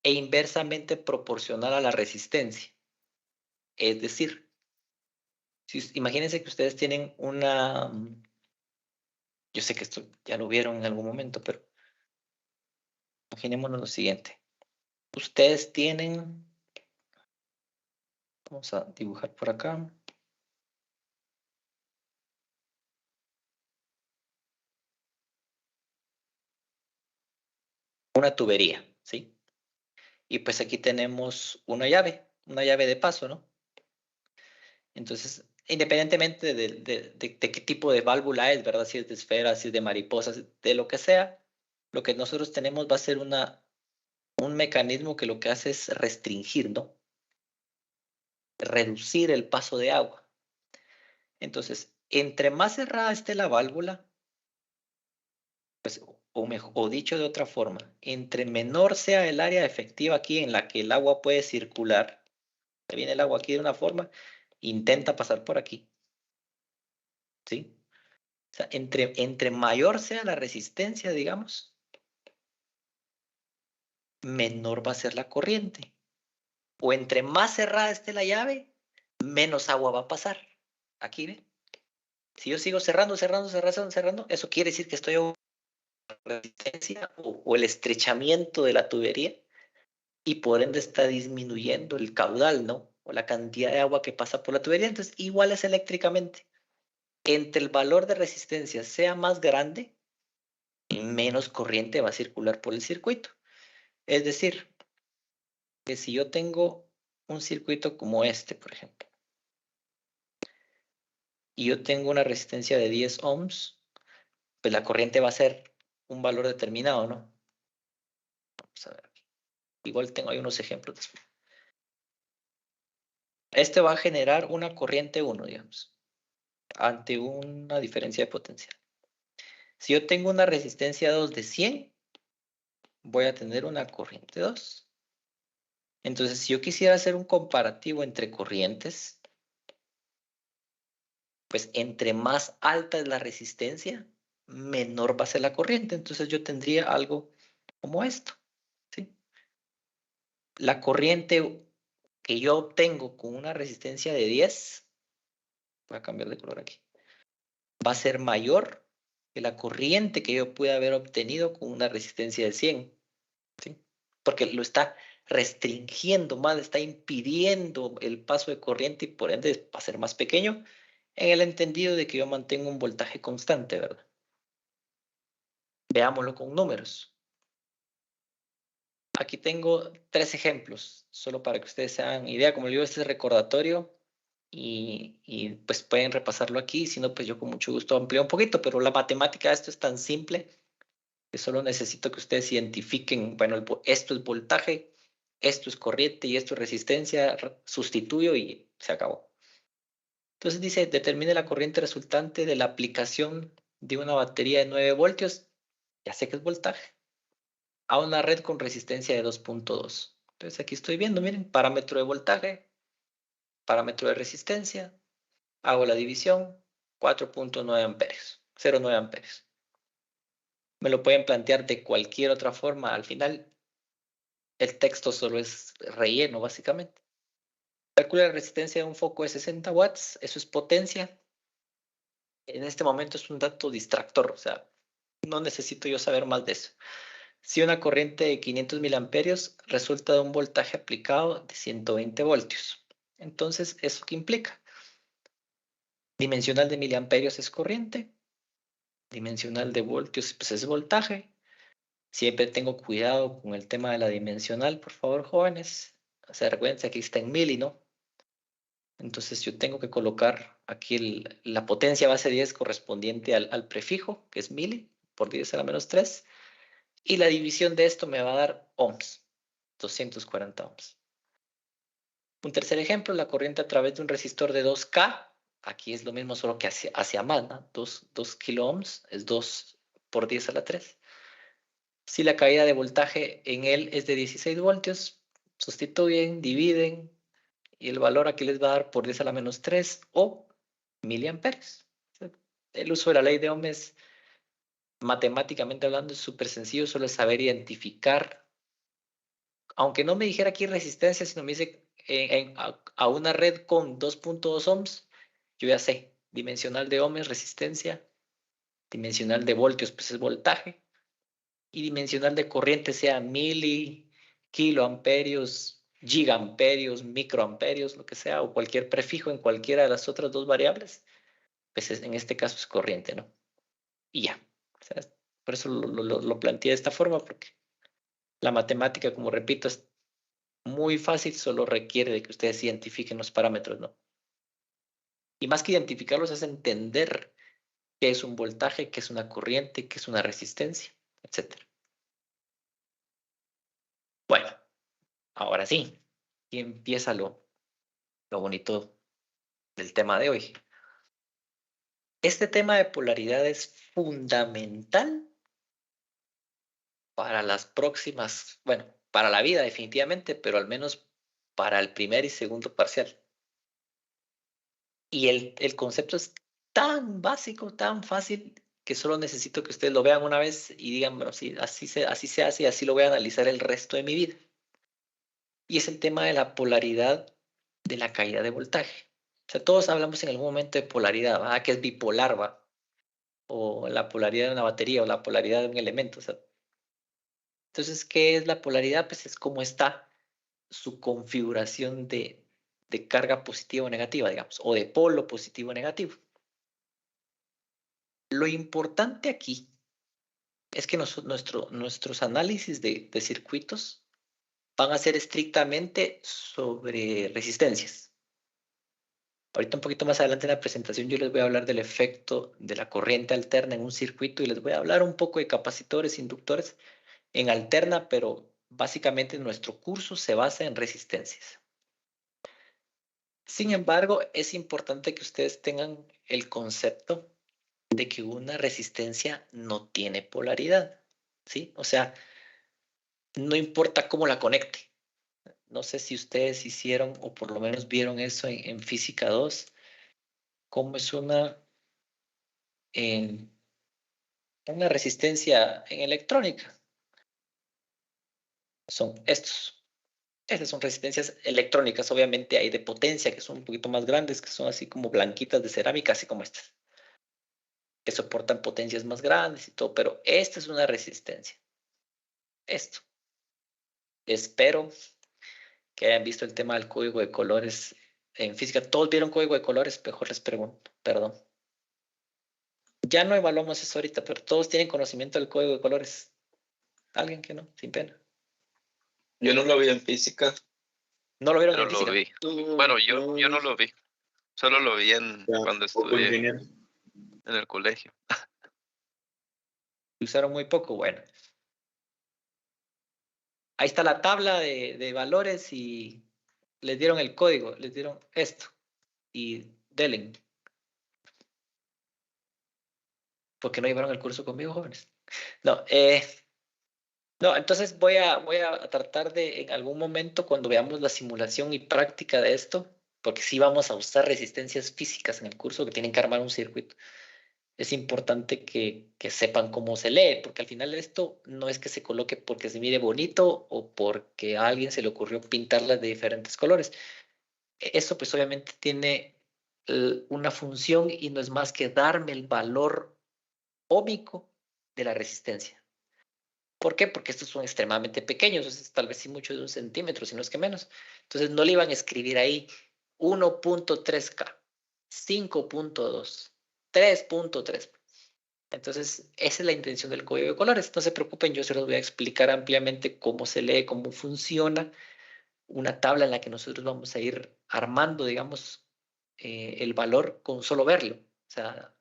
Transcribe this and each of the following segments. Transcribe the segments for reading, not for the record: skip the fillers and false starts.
e inversamente proporcional a la resistencia. Es decir, imagínense que ustedes tienen una... Yo sé que esto ya lo vieron en algún momento, pero imaginémonos lo siguiente. Ustedes tienen... Vamos a dibujar por acá. Una tubería, ¿sí? Y pues aquí tenemos una llave de paso, ¿no? Entonces, independientemente de qué tipo de válvula es, ¿verdad? Si es de esfera, si es de mariposas, de lo que sea, lo que nosotros tenemos va a ser un mecanismo que lo que hace es restringir, ¿no? Reducir el paso de agua. Entonces, entre más cerrada esté la válvula, pues, o dicho de otra forma, entre menor sea el área efectiva aquí en la que el agua puede circular, viene el agua aquí de una forma, intenta pasar por aquí, ¿sí? O sea, entre mayor sea la resistencia, digamos, menor va a ser la corriente. O entre más cerrada esté la llave, menos agua va a pasar. Aquí, ¿ve? Si yo sigo cerrando, eso quiere decir que estoy a resistencia o el estrechamiento de la tubería y por ende está disminuyendo el caudal, ¿no? O la cantidad de agua que pasa por la tubería. Entonces, igual es eléctricamente. Entre el valor de resistencia sea más grande, menos corriente va a circular por el circuito. Es decir, que si yo tengo un circuito como este, por ejemplo, y yo tengo una resistencia de 10 ohms, pues la corriente va a ser un valor determinado, ¿no? Vamos a ver aquí. Igual tengo ahí unos ejemplos después. Este va a generar una corriente 1, digamos, ante una diferencia de potencial. Si yo tengo una resistencia 2 de 100, voy a tener una corriente 2. Entonces, si yo quisiera hacer un comparativo entre corrientes, pues entre más alta es la resistencia, menor va a ser la corriente. Entonces yo tendría algo como esto, ¿sí? La corriente que yo obtengo con una resistencia de 10, voy a cambiar de color aquí, va a ser mayor que la corriente que yo pude haber obtenido con una resistencia de 100, ¿sí? Porque lo está restringiendo más, está impidiendo el paso de corriente y por ende va a ser más pequeño en el entendido de que yo mantengo un voltaje constante, ¿verdad? Veámoslo con números. Aquí tengo 3 ejemplos, solo para que ustedes se hagan idea. Como les digo, este es recordatorio y pues pueden repasarlo aquí. Si no, pues yo con mucho gusto amplío un poquito, pero la matemática de esto es tan simple que solo necesito que ustedes identifiquen, bueno, esto es voltaje, esto es corriente y esto es resistencia, sustituyo y se acabó. Entonces dice, determine la corriente resultante de la aplicación de una batería de 9 voltios, ya sé que es voltaje, a una red con resistencia de 2.2. Entonces aquí estoy viendo, miren, parámetro de voltaje, parámetro de resistencia, hago la división, 4.9 amperios, 0.9 amperios. Me lo pueden plantear de cualquier otra forma. Al final, el texto solo es relleno, básicamente. Calcula la resistencia de un foco de 60 watts, eso es potencia. En este momento es un dato distractor, o sea, no necesito yo saber más de eso. Si una corriente de 500 miliamperios resulta de un voltaje aplicado de 120 voltios. Entonces, ¿eso qué implica? Dimensional de miliamperios es corriente, dimensional de voltios pues es voltaje. Siempre tengo cuidado con el tema de la dimensional, por favor, jóvenes. O sea, recuerden, aquí está en mili, ¿no? Entonces yo tengo que colocar aquí la potencia base 10 correspondiente al prefijo, que es mili, por 10 a la menos 3. Y la división de esto me va a dar ohms, 240 ohms. Un tercer ejemplo, la corriente a través de un resistor de 2K. Aquí es lo mismo, solo que hacia más, ¿no? 2 kilo ohms es 2 por 10 a la 3. Si la caída de voltaje en él es de 16 voltios, sustituyen, dividen, y el valor aquí les va a dar por 10 a la menos 3 o miliamperios. El uso de la ley de Ohm es, matemáticamente hablando, es súper sencillo, solo es saber identificar aunque no me dijera aquí resistencia, sino me dice a una red con 2.2 ohms, yo ya sé, dimensional de ohms, resistencia, dimensional de voltios, pues es voltaje, y dimensional de corriente, sea kiloamperios, gigamperios, microamperios, lo que sea, o cualquier prefijo en cualquiera de las otras dos variables, pues en este caso es corriente, ¿no? Y ya. O sea, por eso lo planteé de esta forma, porque la matemática, como repito, es muy fácil, solo requiere de que ustedes identifiquen los parámetros, ¿no? Y más que identificarlos es entender qué es un voltaje, qué es una corriente, qué es una resistencia, etc. Bueno, ahora sí, y empieza lo bonito del tema de hoy. Este tema de polaridad es fundamental para las próximas, bueno, para la vida definitivamente, pero al menos para el primer y segundo parcial. Y el concepto es tan básico, tan fácil, que solo necesito que ustedes lo vean una vez y digan, bueno, sí, así se hace y así lo voy a analizar el resto de mi vida. Y es el tema de la polaridad de la caída de voltaje. O sea, todos hablamos en algún momento de polaridad, ¿verdad? Que es bipolar, ¿va? O la polaridad de una batería o la polaridad de un elemento. O sea, entonces, ¿qué es la polaridad? Pues es cómo está su configuración de carga positiva o negativa, digamos, o de polo positivo o negativo. Lo importante aquí es que nuestros análisis de circuitos van a ser estrictamente sobre resistencias. Ahorita un poquito más adelante en la presentación yo les voy a hablar del efecto de la corriente alterna en un circuito y les voy a hablar un poco de capacitores, inductores en alterna, pero básicamente nuestro curso se basa en resistencias. Sin embargo, es importante que ustedes tengan el concepto de que una resistencia no tiene polaridad, ¿sí? O sea, no importa cómo la conecte. No sé si ustedes hicieron o por lo menos vieron eso en Física 2, cómo es una resistencia en electrónica. Son estos. Estas son resistencias electrónicas, obviamente hay de potencia que son un poquito más grandes, que son así como blanquitas de cerámica, así como estas, que soportan potencias más grandes y todo, pero esta es una resistencia. Esto. Espero que hayan visto el tema del código de colores en física. ¿Todos vieron código de colores? Mejor les pregunto, perdón. Ya no evaluamos eso ahorita, pero todos tienen conocimiento del código de colores. ¿Alguien que no? Sin pena. Yo no lo vi en física. ¿No lo vieron Pero en física? lo vi. Bueno, yo no lo vi. Solo lo vi cuando estudié en el colegio. Usaron muy poco, bueno. Ahí está la tabla de valores y les dieron el código, les dieron esto. Y delen. ¿Por qué no llevaron el curso conmigo, jóvenes? No, entonces voy a tratar de, en algún momento, cuando veamos la simulación y práctica de esto, porque sí vamos a usar resistencias físicas en el curso, que tienen que armar un circuito, es importante que sepan cómo se lee, porque al final esto no es que se coloque porque se mire bonito o porque a alguien se le ocurrió pintarlas de diferentes colores. Eso pues obviamente tiene una función y no es más que darme el valor ómico de la resistencia. ¿Por qué? Porque estos son extremadamente pequeños, es tal vez sí mucho de 1 centímetro, si no es que menos. Entonces no le iban a escribir ahí 1.3K, 5.2, 3.3. Entonces esa es la intención del código de colores. No se preocupen, yo se los voy a explicar ampliamente cómo se lee, cómo funciona. Una tabla en la que nosotros vamos a ir armando, digamos, el valor con solo verlo. O sea,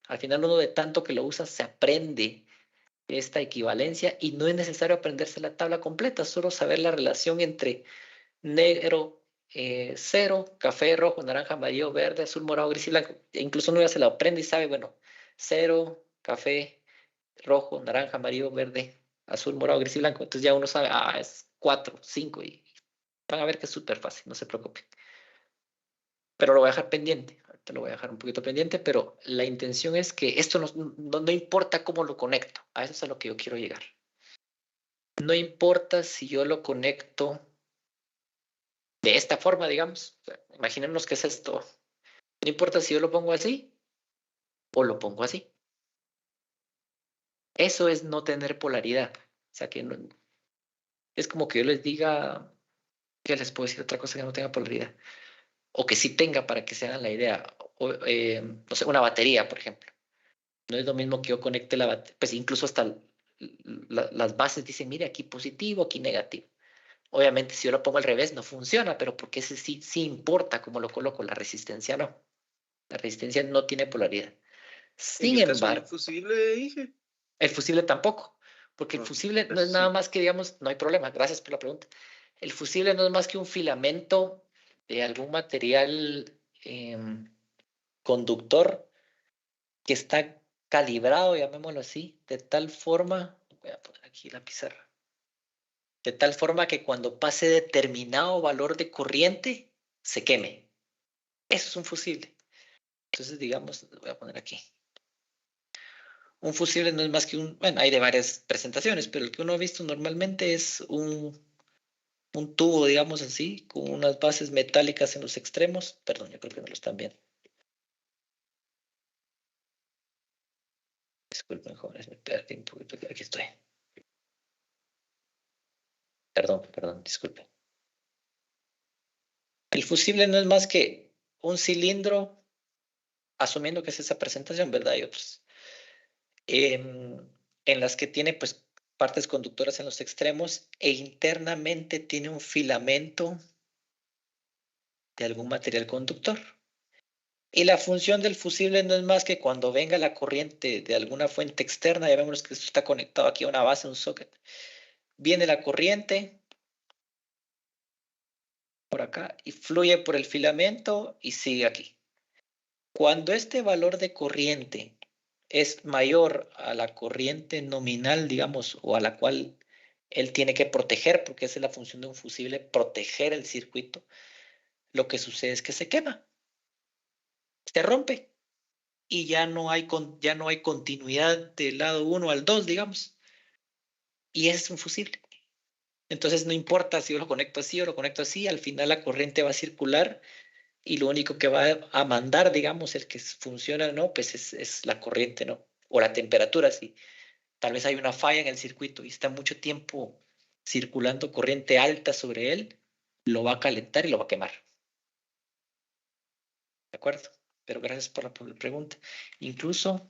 al final uno de tanto que lo usa se aprende esta equivalencia y no es necesario aprenderse la tabla completa, solo saber la relación entre negro, cero, café, rojo, naranja, amarillo, verde, azul, morado, gris y blanco. E incluso uno ya se lo aprende y sabe, bueno, cero, café, rojo, naranja, amarillo, verde, azul, morado, gris y blanco. Entonces ya uno sabe, es 4, 5 y van a ver que es súper fácil, no se preocupen. Pero lo voy a dejar pendiente, ahorita lo voy a dejar un poquito pendiente, pero la intención es que esto no importa cómo lo conecto, a eso es a lo que yo quiero llegar. no importa si yo lo conecto de esta forma, digamos. O sea, imaginémonos que es esto. No importa si yo lo pongo así o lo pongo así. Eso es no tener polaridad. O sea, que no, es como que yo les diga, que les puedo decir otra cosa que no tenga polaridad. O que sí tenga para que se hagan la idea. O, no sé, una batería, por ejemplo. No es lo mismo que yo conecte la batería. Pues incluso hasta las bases dicen, mire, aquí positivo, aquí negativo. Obviamente, si yo lo pongo al revés, no funciona, pero porque ese sí importa cómo lo coloco. La resistencia no. La resistencia no tiene polaridad. Sin ¿En el caso embargo, del fusible, dije? el fusible tampoco, porque el fusible no es nada más que, digamos, no hay problema, gracias por la pregunta. El fusible no es más que un filamento de algún material conductor que está calibrado, llamémoslo así, de tal forma, voy a poner aquí la pizarra, de tal forma que cuando pase determinado valor de corriente, se queme. Eso es un fusible. Entonces, digamos, voy a poner aquí. Un fusible no es más que bueno, hay de varias presentaciones, pero el que uno ha visto normalmente es un tubo, digamos así, con unas bases metálicas en los extremos. Perdón, yo creo que no lo están viendo. Disculpen, jóvenes, me perdí un poquito. Aquí estoy. Perdón, disculpen. El fusible no es más que un cilindro, asumiendo que es esa presentación, ¿verdad? Hay otros. En las que tiene, pues, partes conductoras en los extremos e internamente tiene un filamento de algún material conductor. Y la función del fusible no es más que cuando venga la corriente de alguna fuente externa, ya vemos que esto está conectado aquí a una base, un socket. Viene la corriente por acá y fluye por el filamento y sigue aquí. Cuando este valor de corriente es mayor a la corriente nominal, digamos, o a la cual él tiene que proteger, porque esa es la función de un fusible, proteger el circuito, lo que sucede es que se quema, se rompe. Y ya no hay continuidad del lado 1 al 2, digamos. Y ese es un fusible. Entonces no importa si yo lo conecto así o lo conecto así, al final la corriente va a circular y lo único que va a mandar, digamos, el que funciona o no, pues es la corriente, ¿no? O la temperatura, si tal vez hay una falla en el circuito y está mucho tiempo circulando corriente alta sobre él, lo va a calentar y lo va a quemar. ¿De acuerdo? Pero gracias por la pregunta. Incluso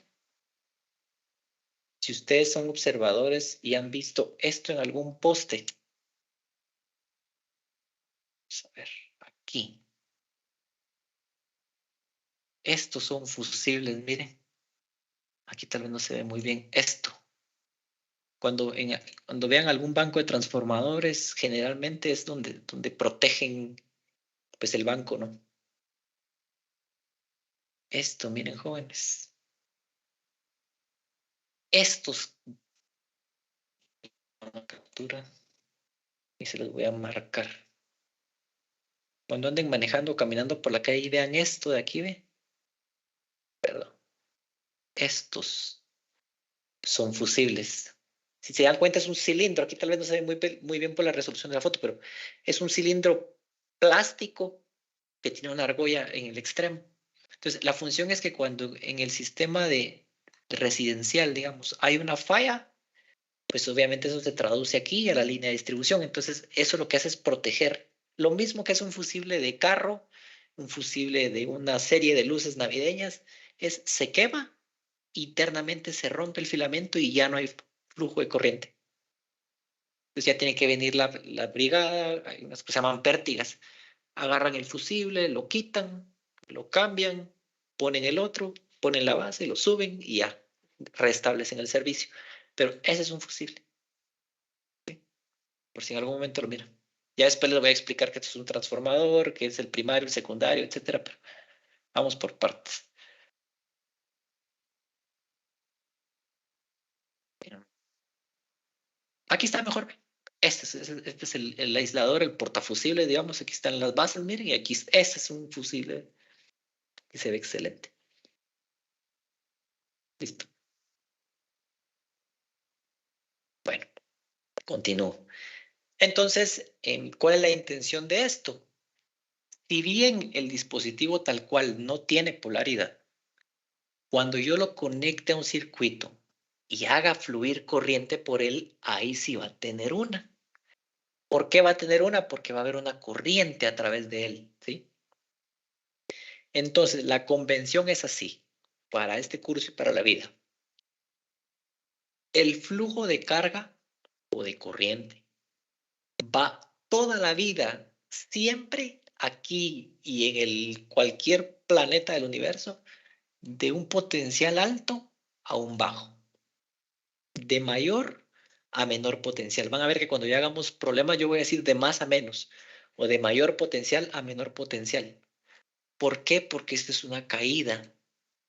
si ustedes son observadores y han visto esto en algún poste, vamos a ver, aquí. Estos son fusibles, miren. Aquí tal vez no se ve muy bien esto. Cuando vean algún banco de transformadores, generalmente es donde protegen pues el banco, ¿no? Esto, miren, jóvenes. Estos, una captura y se los voy a marcar. Cuando anden manejando o caminando por la calle y vean esto de aquí, ¿ve? Perdón. Estos son fusibles. Si se dan cuenta, es un cilindro. Aquí tal vez no se ve muy bien por la resolución de la foto, pero es un cilindro plástico que tiene una argolla en el extremo. Entonces, la función es que cuando en el sistema de residencial, digamos, hay una falla, pues obviamente eso se traduce aquí a la línea de distribución. Entonces, eso lo que hace es proteger. Lo mismo que es un fusible de carro, un fusible de una serie de luces navideñas, se quema, internamente se rompe el filamento y ya no hay flujo de corriente. Entonces ya tiene que venir la brigada, hay unas que se llaman pértigas, agarran el fusible, lo quitan, lo cambian, ponen el otro, ponen la base, lo suben y ya restablecen el servicio. Pero ese es un fusible. ¿Sí? Por si en algún momento lo miran. Ya después les voy a explicar que esto es un transformador, que es el primario, el secundario, etcétera, pero vamos por partes. Aquí está mejor. Este es el aislador, el portafusible, digamos. Aquí están las bases, miren, y aquí este es un fusible que se ve excelente. Listo. Bueno, Continúo. Entonces, ¿cuál es la intención de esto? Si bien el dispositivo tal cual no tiene polaridad, cuando yo lo conecte a un circuito y haga fluir corriente por él, ahí sí va a tener una. ¿Por qué va a tener una? Porque va a haber una corriente a través de él, ¿sí? Entonces, la convención es así, para este curso y para la vida. El flujo de carga o de corriente va toda la vida, siempre aquí y en cualquier planeta del universo, de un potencial alto a un bajo, de mayor a menor potencial. Van a ver que cuando ya hagamos problemas, yo voy a decir de más a menos, o de mayor potencial a menor potencial. ¿Por qué? Porque esta es una caída,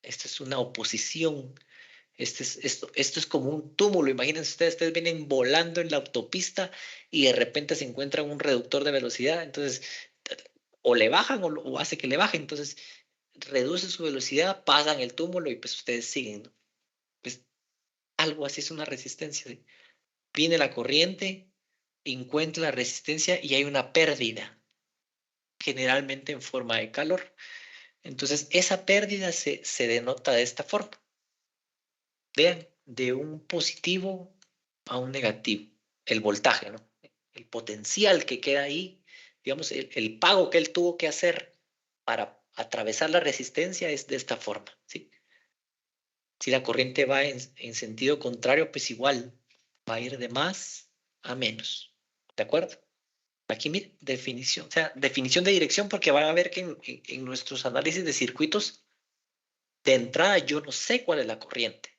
esta es una oposición, esto es como un túmulo. Imagínense ustedes vienen volando en la autopista y de repente se encuentran un reductor de velocidad, entonces o le bajan o hace que le bajen, entonces reduce su velocidad, pasan el túmulo y pues ustedes siguen, ¿no? Pues algo así es una resistencia, ¿sí? Viene la corriente, encuentra la resistencia y hay una pérdida, generalmente en forma de calor. Entonces esa pérdida se denota de esta forma. Vean, de un positivo a un negativo, el voltaje, ¿no? El potencial que queda ahí, digamos, el pago que él tuvo que hacer para atravesar la resistencia es de esta forma, ¿sí? Si la corriente va en sentido contrario, pues igual va a ir de más a menos, ¿de acuerdo? Aquí, mire, definición, o sea, definición de dirección, porque van a ver que en nuestros análisis de circuitos, de entrada yo no sé cuál es la corriente,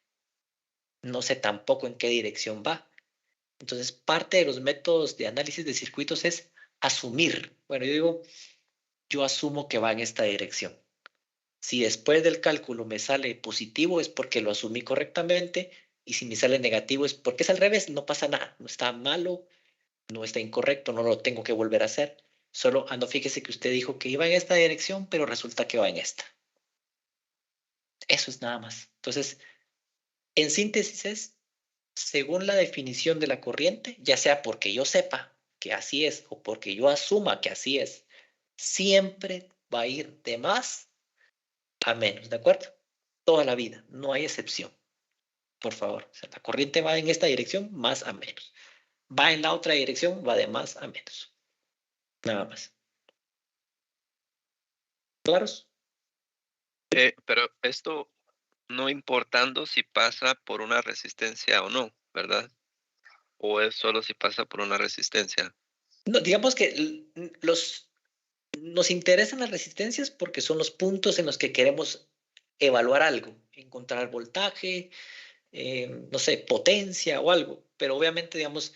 no sé tampoco en qué dirección va. Entonces, parte de los métodos de análisis de circuitos es asumir. Bueno, yo asumo que va en esta dirección. Si después del cálculo me sale positivo es porque lo asumí correctamente, y si me sale negativo es porque es al revés, no pasa nada, no está malo, no está incorrecto, no lo tengo que volver a hacer. Solo, no, fíjese que usted dijo que iba en esta dirección, pero resulta que va en esta. Eso es nada más. Entonces, en síntesis es, según la definición de la corriente, ya sea porque yo sepa que así es o porque yo asuma que así es, siempre va a ir de más a menos, ¿de acuerdo? Toda la vida, no hay excepción, por favor. O sea, la corriente va en esta dirección, más a menos. Va en la otra dirección, va de más a menos. Nada más. ¿Claros? Pero esto no importando si pasa por una resistencia o no, ¿verdad? ¿O es solo si pasa por una resistencia? No, digamos que nos interesan las resistencias porque son los puntos en los que queremos evaluar algo, encontrar voltaje, no sé, potencia o algo, pero obviamente, digamos,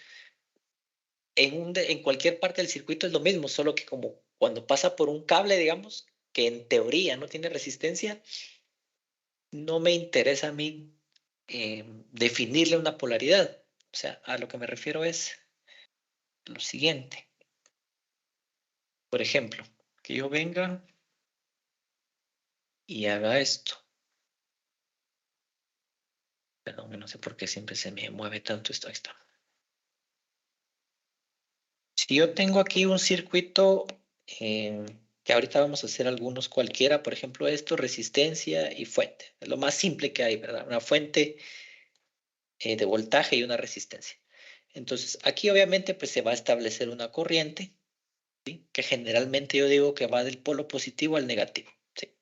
en cualquier parte del circuito es lo mismo, solo que como cuando pasa por un cable, digamos, que en teoría no tiene resistencia, no me interesa a mí definirle una polaridad. O sea, a lo que me refiero es lo siguiente. Por ejemplo, que yo venga y haga esto. Perdón, no sé por qué siempre se me mueve tanto esto. Ahí está. Si yo tengo aquí un circuito que ahorita vamos a hacer algunos cualquiera, por ejemplo esto, resistencia y fuente. Es lo más simple que hay, ¿verdad? Una fuente de voltaje y una resistencia. Entonces, aquí obviamente pues se va a establecer una corriente, ¿sí? Que generalmente yo digo que va del polo positivo al negativo, ¿sí?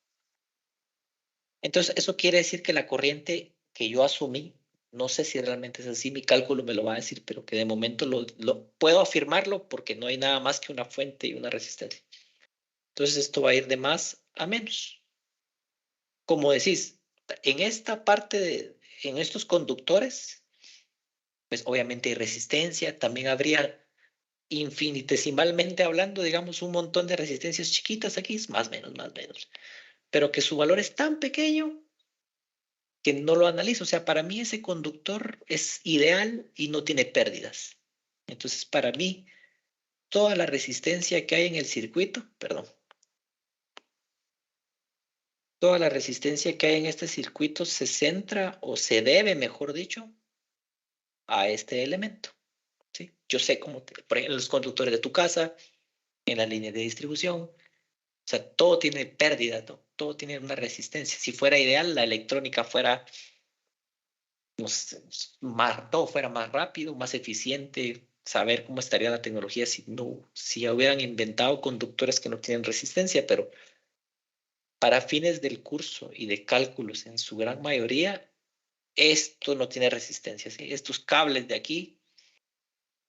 Entonces, eso quiere decir que la corriente que yo asumí, no sé si realmente es así, mi cálculo me lo va a decir, pero que de momento lo puedo afirmarlo porque no hay nada más que una fuente y una resistencia. Entonces, esto va a ir de más a menos. Como decís, en esta parte, en estos conductores, pues obviamente hay resistencia, también habría infinitesimalmente hablando, digamos, un montón de resistencias chiquitas aquí, es más menos, pero que su valor es tan pequeño que no lo analizo. O sea, para mí ese conductor es ideal y no tiene pérdidas. Entonces, para mí, toda la resistencia que hay en el circuito, perdón, toda la resistencia que hay en este circuito se centra o se debe, mejor dicho, a este elemento. ¿sí? Yo sé cómo, por ejemplo, los conductores de tu casa, en la línea de distribución, o sea, todo tiene pérdida, todo tiene una resistencia. Si fuera ideal, la electrónica fuera, no sé, todo fuera más rápido, más eficiente, saber cómo estaría la tecnología si hubieran inventado conductores que no tienen resistencia, pero para fines del curso y de cálculos en su gran mayoría, esto no tiene resistencia, ¿sí? Estos cables de aquí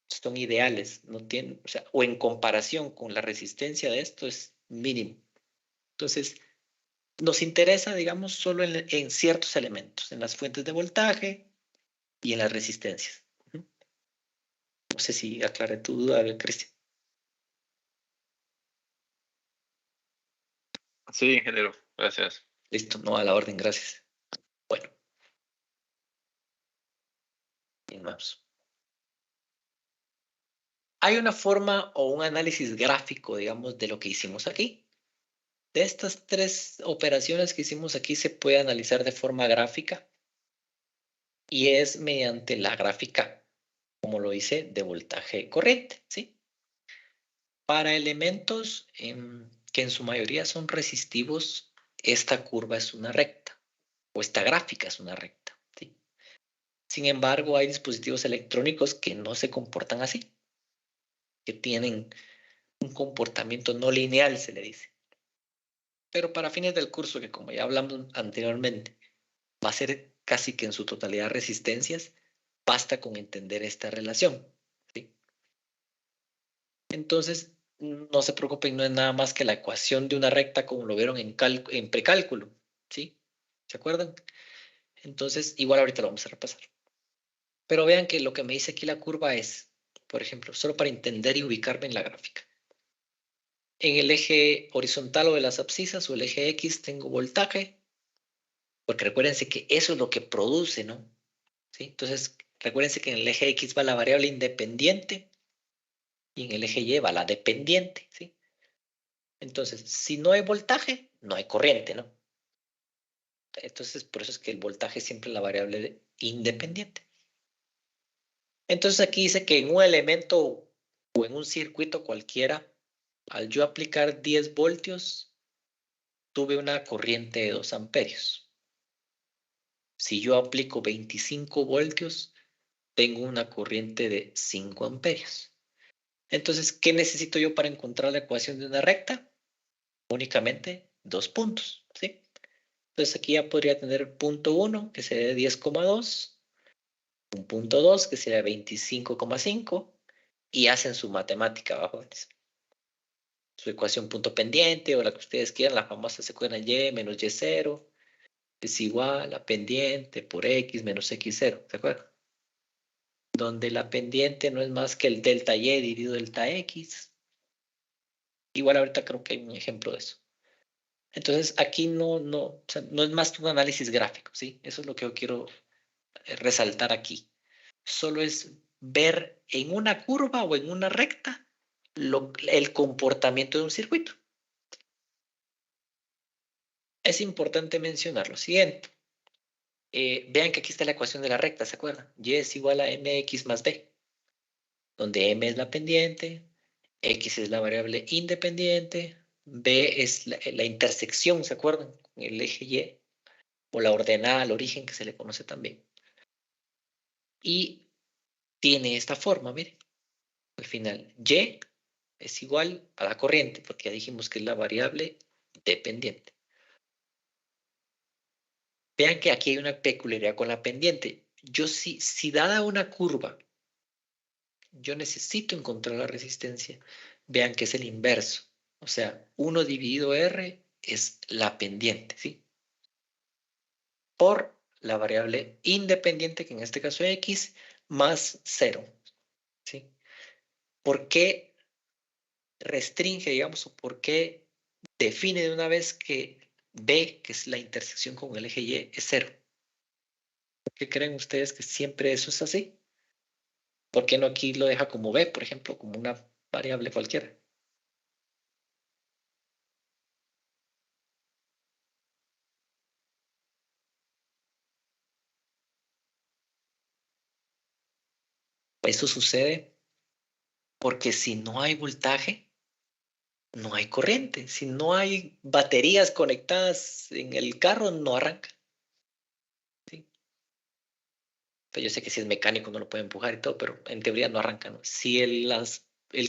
son ideales, no tienen, o sea, o en comparación con la resistencia de esto es mínimo. Entonces, nos interesa, digamos, solo en ciertos elementos, en las fuentes de voltaje y en las resistencias. No sé si aclaré tu duda, Cristian. Sí, ingeniero, gracias. Listo, no a la orden, gracias. Bueno, bien, vamos. Hay una forma o un análisis gráfico, digamos, de lo que hicimos aquí. De estas tres operaciones que hicimos aquí se puede analizar de forma gráfica y es mediante la gráfica, como lo hice, de voltaje corriente, ¿sí? Para elementos que en su mayoría son resistivos, esta curva es una recta o esta gráfica es una recta, ¿sí? Sin embargo, hay dispositivos electrónicos que no se comportan así, que tienen un comportamiento no lineal, se le dice. Pero para fines del curso, que como ya hablamos anteriormente, va a ser casi que en su totalidad resistencias, basta con entender esta relación, ¿sí? Entonces, no se preocupen, no es nada más que la ecuación de una recta como lo vieron en precálculo, ¿sí? ¿Se acuerdan? Entonces, igual ahorita lo vamos a repasar. Pero vean que lo que me dice aquí la curva es, por ejemplo, solo para entender y ubicarme en la gráfica. En el eje horizontal o de las abscisas o el eje X tengo voltaje, porque recuérdense que eso es lo que produce, ¿no? ¿Sí? Entonces, recuérdense que en el eje X va la variable independiente y en el eje Y va la dependiente, ¿sí? Entonces, si no hay voltaje, no hay corriente, ¿no? Entonces, por eso es que el voltaje es siempre la variable independiente. Entonces, aquí dice que en un elemento o en un circuito cualquiera, al yo aplicar 10 voltios, tuve una corriente de 2 amperios. Si yo aplico 25 voltios, tengo una corriente de 5 amperios. Entonces, ¿qué necesito yo para encontrar la ecuación de una recta? Únicamente 2 puntos, ¿sí? Entonces aquí ya podría tener punto 1, que sería 10,2, un punto 2, que sería 25,5, y hacen su matemática abajo. Su ecuación punto pendiente, o la que ustedes quieran, la famosa secuencia Y menos Y0, es igual a pendiente por X menos X0, ¿se acuerdan? Donde la pendiente no es más que el delta Y dividido delta X. Igual ahorita creo que hay un ejemplo de eso. Entonces aquí o sea, no es más que un análisis gráfico, ¿sí? Eso es lo que yo quiero resaltar aquí. Solo es ver en una curva o en una recta el comportamiento de un circuito. Es importante mencionar lo siguiente. Vean que aquí está la ecuación de la recta, ¿se acuerdan? Y es igual a mx más b, donde m es la pendiente, x es la variable independiente, b es la intersección, ¿se acuerdan? Con el eje y, o la ordenada al origen que se le conoce también. Y tiene esta forma, miren. Al final, y es igual a la corriente, porque ya dijimos que es la variable dependiente. Vean que aquí hay una peculiaridad con la pendiente. Yo si dada una curva, yo necesito encontrar la resistencia. Vean que es el inverso. O sea, 1 dividido R es la pendiente, ¿sí? Por la variable independiente, que en este caso es X, más 0, ¿sí? ¿Por qué restringe, digamos, o por qué define de una vez que B, que es la intersección con el eje Y, es 0? ¿Por qué creen ustedes que siempre eso es así? ¿Por qué no aquí lo deja como B, por ejemplo, como una variable cualquiera? Eso sucede Porque si no hay voltaje, no hay corriente. Si no hay baterías conectadas en el carro, no arranca. ¿Sí? Pues yo sé que si es mecánico no lo puede empujar y todo, pero en teoría no arranca, ¿no? Si el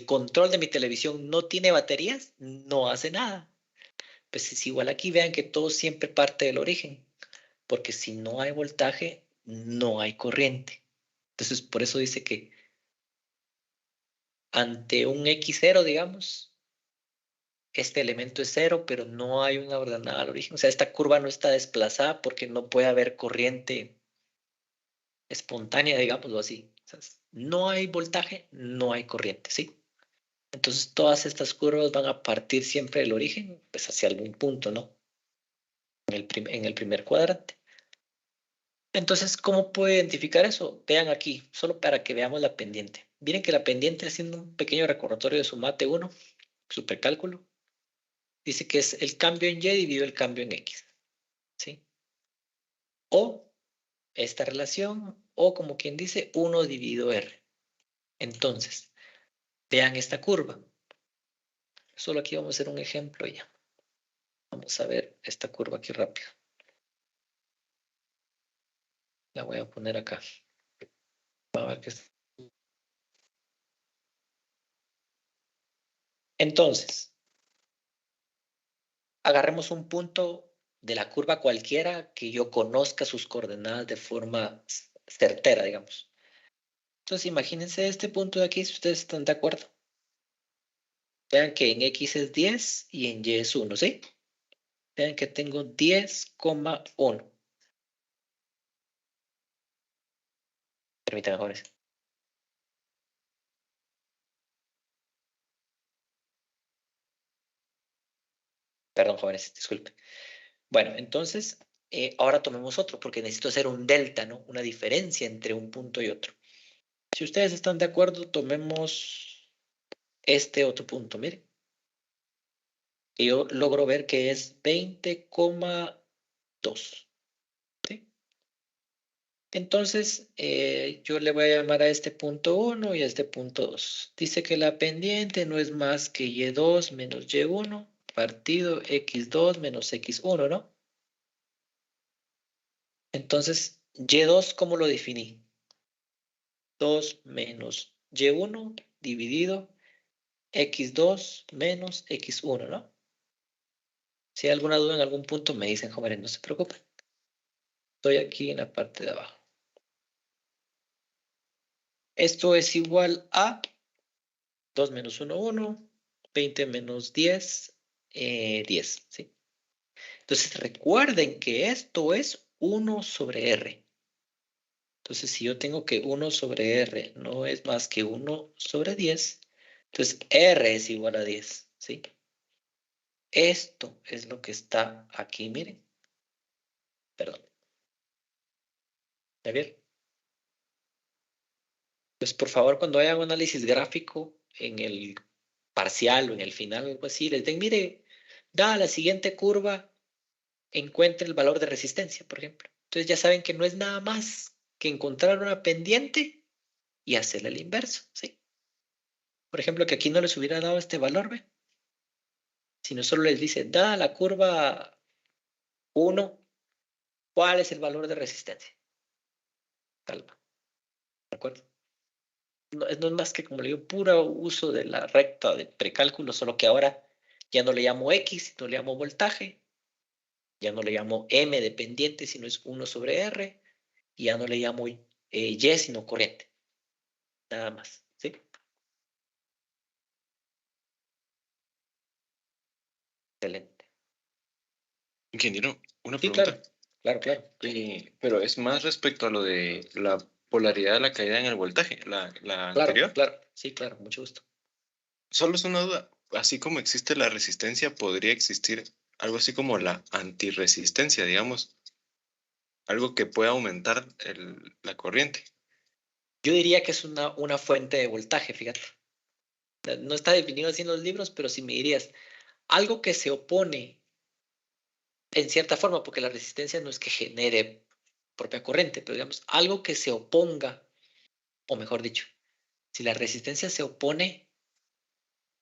control de mi televisión no tiene baterías, no hace nada. Pues es igual aquí, vean que todo siempre parte del origen, porque si no hay voltaje, no hay corriente. Entonces, por eso dice que ante un X0, digamos, este elemento es cero, pero no hay una ordenada al origen. O sea, esta curva no está desplazada porque no puede haber corriente espontánea, digámoslo así. O sea, no hay voltaje, no hay corriente, ¿sí? Entonces, todas estas curvas van a partir siempre del origen, pues hacia algún punto, ¿no? En el primer cuadrante. Entonces, ¿cómo puedo identificar eso? Vean aquí, solo para que veamos la pendiente. Miren que la pendiente, haciendo un pequeño recordatorio de su mate 1, su precálculo, dice que es el cambio en Y dividido el cambio en X, ¿sí? O esta relación, o como quien dice, 1 dividido R. Entonces, vean esta curva. Solo aquí vamos a hacer un ejemplo ya. Vamos a ver esta curva aquí rápido. La voy a poner acá. A ver qué es. Entonces, agarremos un punto de la curva cualquiera que yo conozca sus coordenadas de forma certera, digamos. Entonces, imagínense este punto de aquí, si ustedes están de acuerdo. Vean que en X es 10 y en Y es 1, ¿sí? Vean que tengo 10,1. Permítanme, jóvenes. Perdón, jóvenes, disculpen. Bueno, entonces, ahora tomemos otro, porque necesito hacer un delta, ¿no? Una diferencia entre un punto y otro. Si ustedes están de acuerdo, tomemos este otro punto, miren. Y yo logro ver que es 20,2. ¿Sí? Entonces, yo le voy a llamar a este punto 1 y a este punto 2. Dice que la pendiente no es más que Y2 menos Y1 partido X2 menos X1, ¿no? Entonces, Y2, ¿cómo lo definí? 2 menos Y1 dividido X2 menos X1, ¿no? Si hay alguna duda en algún punto, me dicen, jóvenes, no se preocupen. Estoy aquí en la parte de abajo. Esto es igual a 2 menos 1, 1, 20 menos 10, 10, ¿sí? Entonces, recuerden que esto es 1 sobre R. Entonces, si yo tengo que 1 sobre R no es más que 1 sobre 10, entonces R es igual a 10, ¿sí? Esto es lo que está aquí, miren. Perdón. ¿Ya vieron? Pues por favor, cuando hagan un análisis gráfico en el parcial o en el final o algo así, les den, mire, da la siguiente curva, encuentre el valor de resistencia, por ejemplo. Entonces ya saben que no es nada más que encontrar una pendiente y hacerle el inverso, ¿sí? Por ejemplo, que aquí no les hubiera dado este valor, ¿ve? Sino solo les dice, dada la curva 1, ¿cuál es el valor de resistencia? Calma, ¿de acuerdo? No es más que, como le digo, puro uso de la recta de precálculo, solo que ahora ya no le llamo X, sino le llamo voltaje, ya no le llamo M de pendiente, sino es 1 sobre R, y ya no le llamo Y, sino corriente. Nada más, ¿sí? Excelente. Ingeniero, una Sí, pregunta. claro. Pero es más respecto a lo de la polaridad de la caída en el voltaje, la anterior. Claro. Sí, claro, mucho gusto. Solo es una duda. Así como existe la resistencia, podría existir algo así como la antirresistencia, digamos. Algo que pueda aumentar la corriente. Yo diría que es una fuente de voltaje, fíjate. No está definido así en los libros, pero si me dirías algo que se opone en cierta forma, porque la resistencia no es que genere propia corriente, pero digamos, algo que se oponga, o mejor dicho, si la resistencia se opone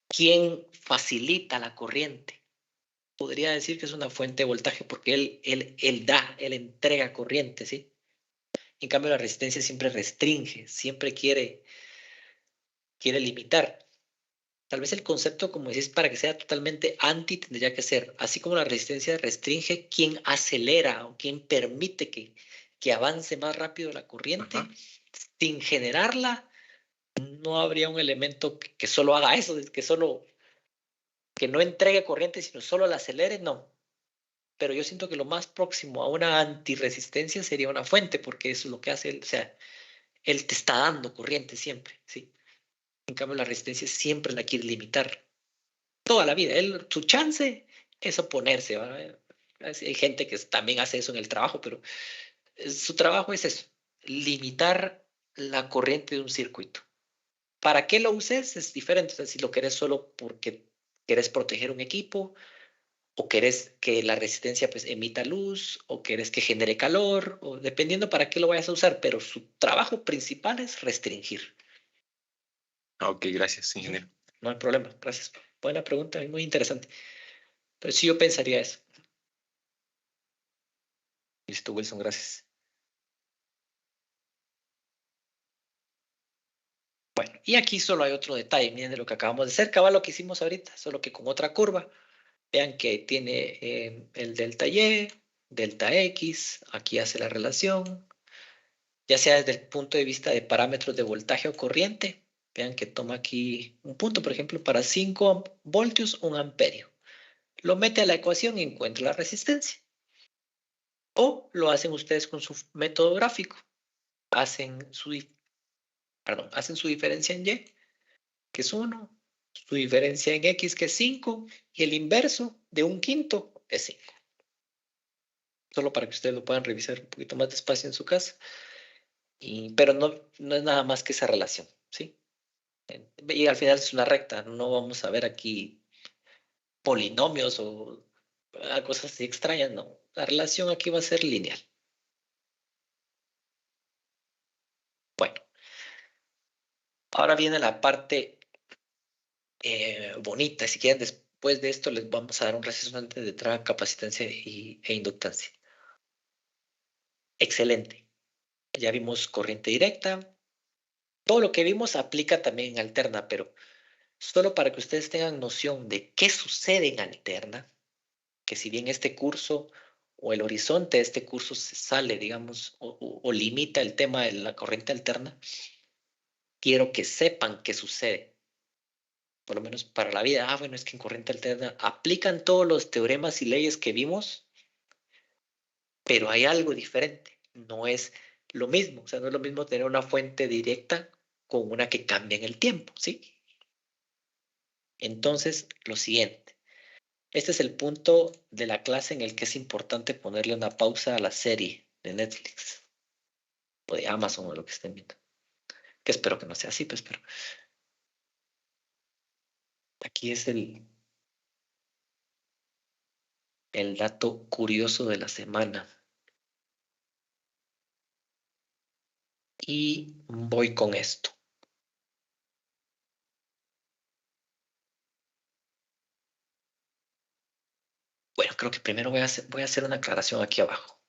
¿Quién facilita la corriente? Podría decir que es una fuente de voltaje porque él entrega corriente, ¿sí? En cambio, la resistencia siempre restringe, siempre quiere limitar. Tal vez el concepto, como decís, para que sea totalmente anti, tendría que ser, así como la resistencia restringe, ¿quién acelera o quién permite que avance más rápido la corriente? Ajá. Sin generarla, no habría un elemento que solo haga eso, que no entregue corriente, sino solo la acelere, no. Pero yo siento que lo más próximo a una antirresistencia sería una fuente, porque eso es lo que hace él, o sea, él te está dando corriente siempre, ¿sí? En cambio, la resistencia siempre la quiere limitar. Toda la vida. Su chance es oponerse, ¿verdad? Hay gente que también hace eso en el trabajo, pero su trabajo es eso, limitar la corriente de un circuito. ¿Para qué lo uses? Es diferente. O sea, si lo querés solo porque querés proteger un equipo, o querés que la resistencia pues emita luz, o querés que genere calor, o dependiendo para qué lo vayas a usar, pero su trabajo principal es restringir. Ok, gracias, ingeniero. No hay problema, gracias. Buena pregunta, muy interesante. Pero sí yo pensaría eso. Listo, Wilson, gracias. Bueno, y aquí solo hay otro detalle, miren de lo que acabamos de hacer, cabal lo que hicimos ahorita, solo que con otra curva. Vean que tiene el delta Y, delta X, aquí hace la relación, ya sea desde el punto de vista de parámetros de voltaje o corriente. Vean que toma aquí un punto, por ejemplo, para 5 voltios, 1 amperio. Lo mete a la ecuación y encuentra la resistencia. O lo hacen ustedes con su método gráfico. Hacen su diferencia en Y, que es 1, su diferencia en X, que es 5, y el inverso de un quinto es 5. Solo para que ustedes lo puedan revisar un poquito más despacio en su casa. Pero no es nada más que esa relación, ¿sí? Y al final es una recta, no vamos a ver aquí polinomios o cosas así extrañas, no. La relación aquí va a ser lineal. Bueno, ahora viene la parte bonita. Si quieren, después de esto les vamos a dar un resonante de trama, capacitancia e inductancia. Excelente. Ya vimos corriente directa. Todo lo que vimos aplica también en alterna, pero solo para que ustedes tengan noción de qué sucede en alterna, que si bien este curso o el horizonte de este curso se sale, digamos, o limita el tema de la corriente alterna, quiero que sepan qué sucede. Por lo menos para la vida. Bueno, es que en corriente alterna aplican todos los teoremas y leyes que vimos, pero hay algo diferente. No es lo mismo. O sea, no es lo mismo tener una fuente directa con una que cambia en el tiempo, ¿sí? Entonces, lo siguiente. Este es el punto de la clase en el que es importante ponerle una pausa a la serie de Netflix o de Amazon o lo que estén viendo. Que espero que no sea así, pues, pero aquí es el dato curioso de la semana. Y voy con esto. Bueno, creo que primero voy a hacer una aclaración aquí abajo.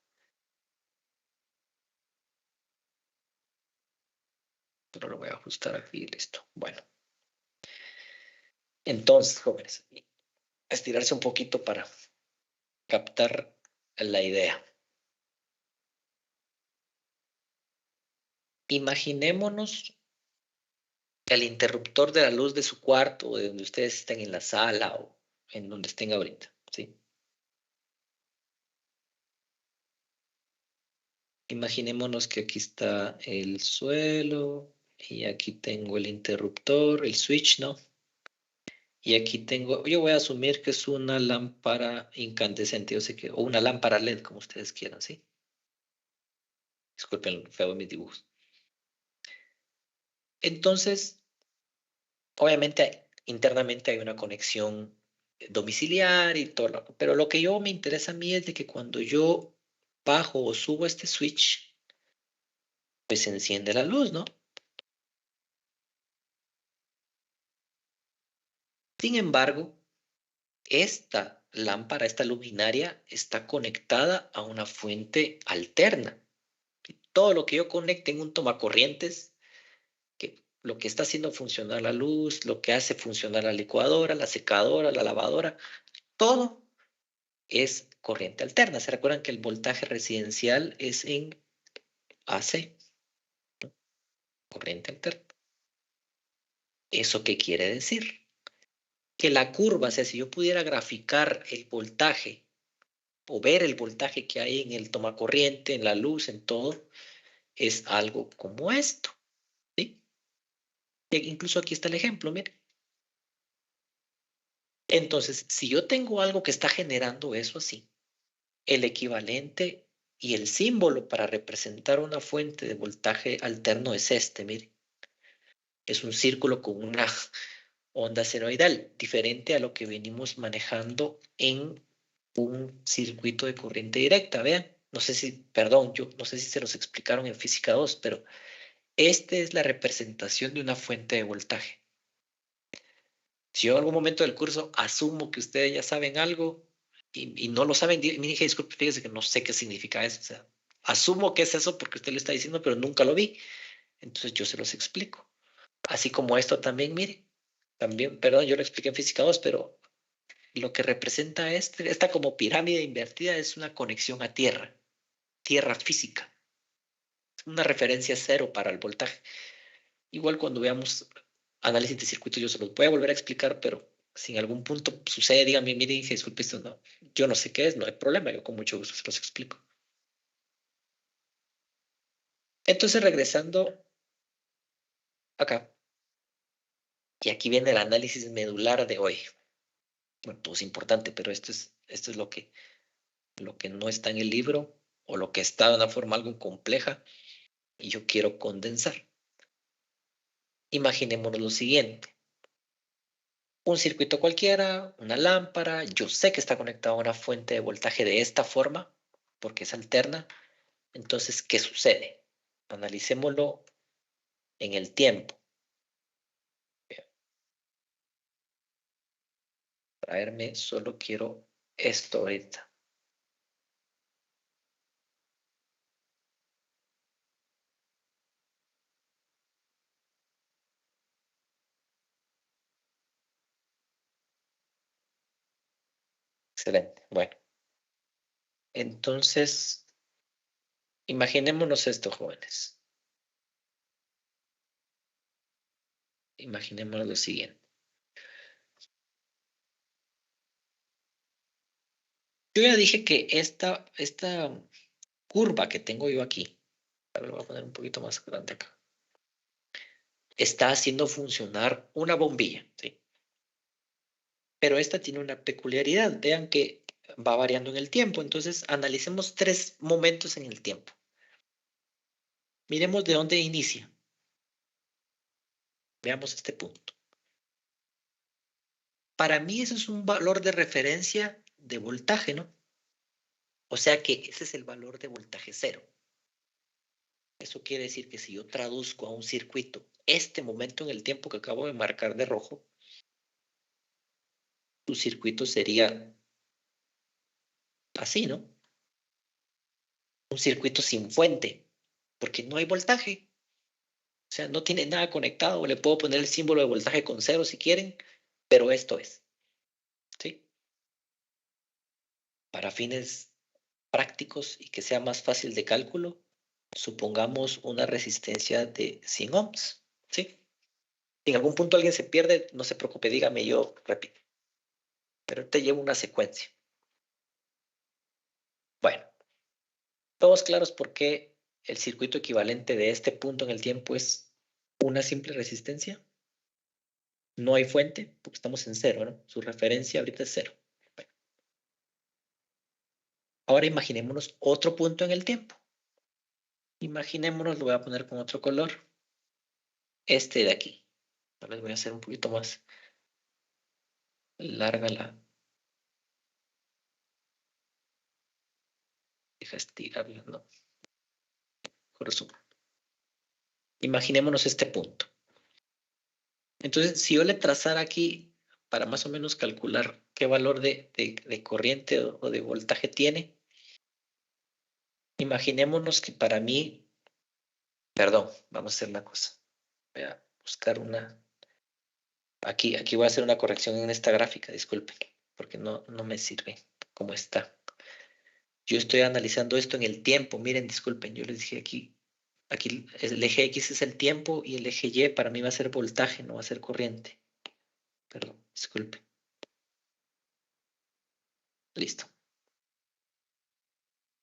Pero lo voy a ajustar aquí y listo. Bueno. Entonces, jóvenes, estirarse un poquito para captar la idea. Imaginémonos el interruptor de la luz de su cuarto o de donde ustedes estén en la sala o en donde estén ahorita, ¿sí? Imaginémonos que aquí está el suelo y aquí tengo el interruptor, el switch, ¿no? Y aquí tengo, yo voy a asumir que es una lámpara incandescente, o una lámpara LED, como ustedes quieran, ¿sí? Disculpen lo feo de mis dibujos. Entonces, obviamente, internamente hay una conexión domiciliar y todo, pero lo que yo me interesa a mí es de que cuando yo bajo o subo este switch, pues se enciende la luz, ¿no? Sin embargo, esta lámpara, esta luminaria, está conectada a una fuente alterna. Todo lo que yo conecte en un tomacorrientes, que lo que está haciendo funcionar la luz, lo que hace funcionar la licuadora, la secadora, la lavadora, todo es corriente alterna. ¿Se recuerdan que el voltaje residencial es en AC? Corriente alterna. ¿Eso qué quiere decir? Que la curva, o sea, si yo pudiera graficar el voltaje o ver el voltaje que hay en el tomacorriente, en la luz, en todo, es algo como esto, ¿sí? Incluso aquí está el ejemplo, mire. Entonces, si yo tengo algo que está generando eso así, el equivalente y el símbolo para representar una fuente de voltaje alterno es este, mire. Es un círculo con una onda senoidal, diferente a lo que venimos manejando en un circuito de corriente directa, vean. No sé si, perdón, yo no sé si se los explicaron en física 2, pero esta es la representación de una fuente de voltaje. Si yo en algún momento del curso asumo que ustedes ya saben algo y no lo saben, me dije, disculpe, fíjese que no sé qué significa eso. O sea, asumo que es eso porque usted lo está diciendo, pero nunca lo vi. Entonces yo se los explico. Así como esto también, mire, también, perdón, yo lo expliqué en física 2, pero lo que representa esta como pirámide invertida es una conexión a tierra, tierra física. Es una referencia cero para el voltaje. Igual cuando veamos análisis de circuitos, yo se los voy a volver a explicar, pero si en algún punto sucede, díganme, miren, disculpe, esto no, yo no sé qué es, no hay problema, yo con mucho gusto se los explico. Entonces, regresando acá, y aquí viene el análisis medular de hoy. Bueno, todo es importante, pero esto es lo que no está en el libro o lo que está de una forma algo compleja y yo quiero condensar. Imaginémonos lo siguiente. Un circuito cualquiera, una lámpara, yo sé que está conectado a una fuente de voltaje de esta forma, porque es alterna. Entonces, ¿qué sucede? Analicémoslo en el tiempo. Traerme, solo quiero esto ahorita. Excelente. Bueno, entonces, imaginémonos esto, jóvenes. Imaginémonos lo siguiente. Yo ya dije que esta curva que tengo yo aquí, lo voy a poner un poquito más grande acá, está haciendo funcionar una bombilla, ¿sí? Pero esta tiene una peculiaridad. Vean que va variando en el tiempo. Entonces, analicemos 3 momentos en el tiempo. Miremos de dónde inicia. Veamos este punto. Para mí eso es un valor de referencia de voltaje, ¿no? O sea que ese es el valor de voltaje cero. Eso quiere decir que si yo traduzco a un circuito este momento en el tiempo que acabo de marcar de rojo, tu circuito sería así, ¿no? Un circuito sin fuente, porque no hay voltaje. O sea, no tiene nada conectado. Le puedo poner el símbolo de voltaje con 0 si quieren, pero esto es. ¿Sí? Para fines prácticos y que sea más fácil de cálculo, supongamos una resistencia de 100 ohms. ¿Sí? Si en algún punto alguien se pierde, no se preocupe, dígame, yo repito. Pero te llevo una secuencia. Bueno, todos claros por qué el circuito equivalente de este punto en el tiempo es una simple resistencia. No hay fuente, porque estamos en 0, ¿no? Su referencia ahorita es 0. Bueno. Ahora imaginémonos otro punto en el tiempo. Imaginémonos, lo voy a poner con otro color. Este de aquí. Tal vez voy a hacer un poquito más larga la... Deja estirarla, ¿no? Por eso. Imaginémonos este punto. Entonces, si yo le trazara aquí para más o menos calcular qué valor de corriente o de voltaje tiene. Imaginémonos que para mí, perdón, vamos a hacer una cosa. Voy a buscar una. Aquí voy a hacer una corrección en esta gráfica, disculpen, porque no me sirve como está. Yo estoy analizando esto en el tiempo. Miren, disculpen, yo les dije aquí el eje X es el tiempo y el eje Y para mí va a ser voltaje, no va a ser corriente. Perdón, disculpen. Listo.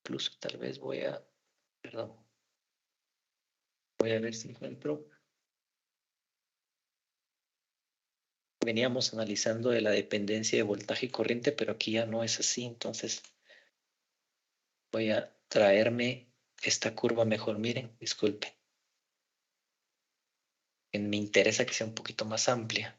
Incluso tal vez perdón. Voy a ver si encuentro. Veníamos analizando de la dependencia de voltaje y corriente, pero aquí ya no es así, entonces voy a traerme esta curva mejor. Miren, disculpen. Me interesa que sea un poquito más amplia.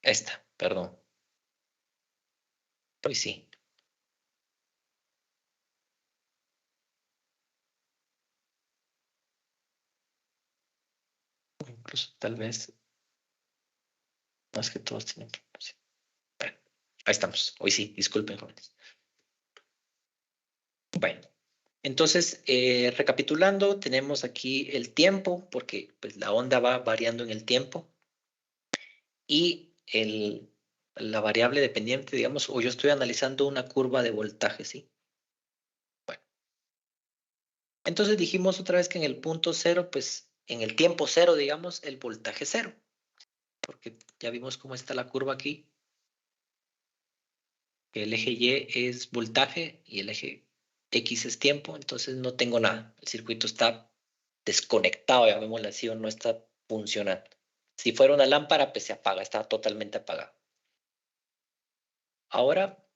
Esta, perdón. Pues sí. Incluso tal vez más que todos tienen. Bueno, ahí estamos. Hoy sí, disculpen, jóvenes. Bueno, entonces, recapitulando, tenemos aquí el tiempo, porque pues, la onda va variando en el tiempo. Y la variable dependiente, digamos, o yo estoy analizando una curva de voltaje, ¿sí? Bueno. Entonces dijimos otra vez que en el punto cero, pues, en el tiempo cero, digamos, el voltaje cero. Porque ya vimos cómo está la curva aquí. El eje Y es voltaje y el eje X es tiempo, entonces no tengo nada. El circuito está desconectado, llamémoslo así, o no está funcionando. Si fuera una lámpara, pues se apaga, está totalmente apagado. Ahora,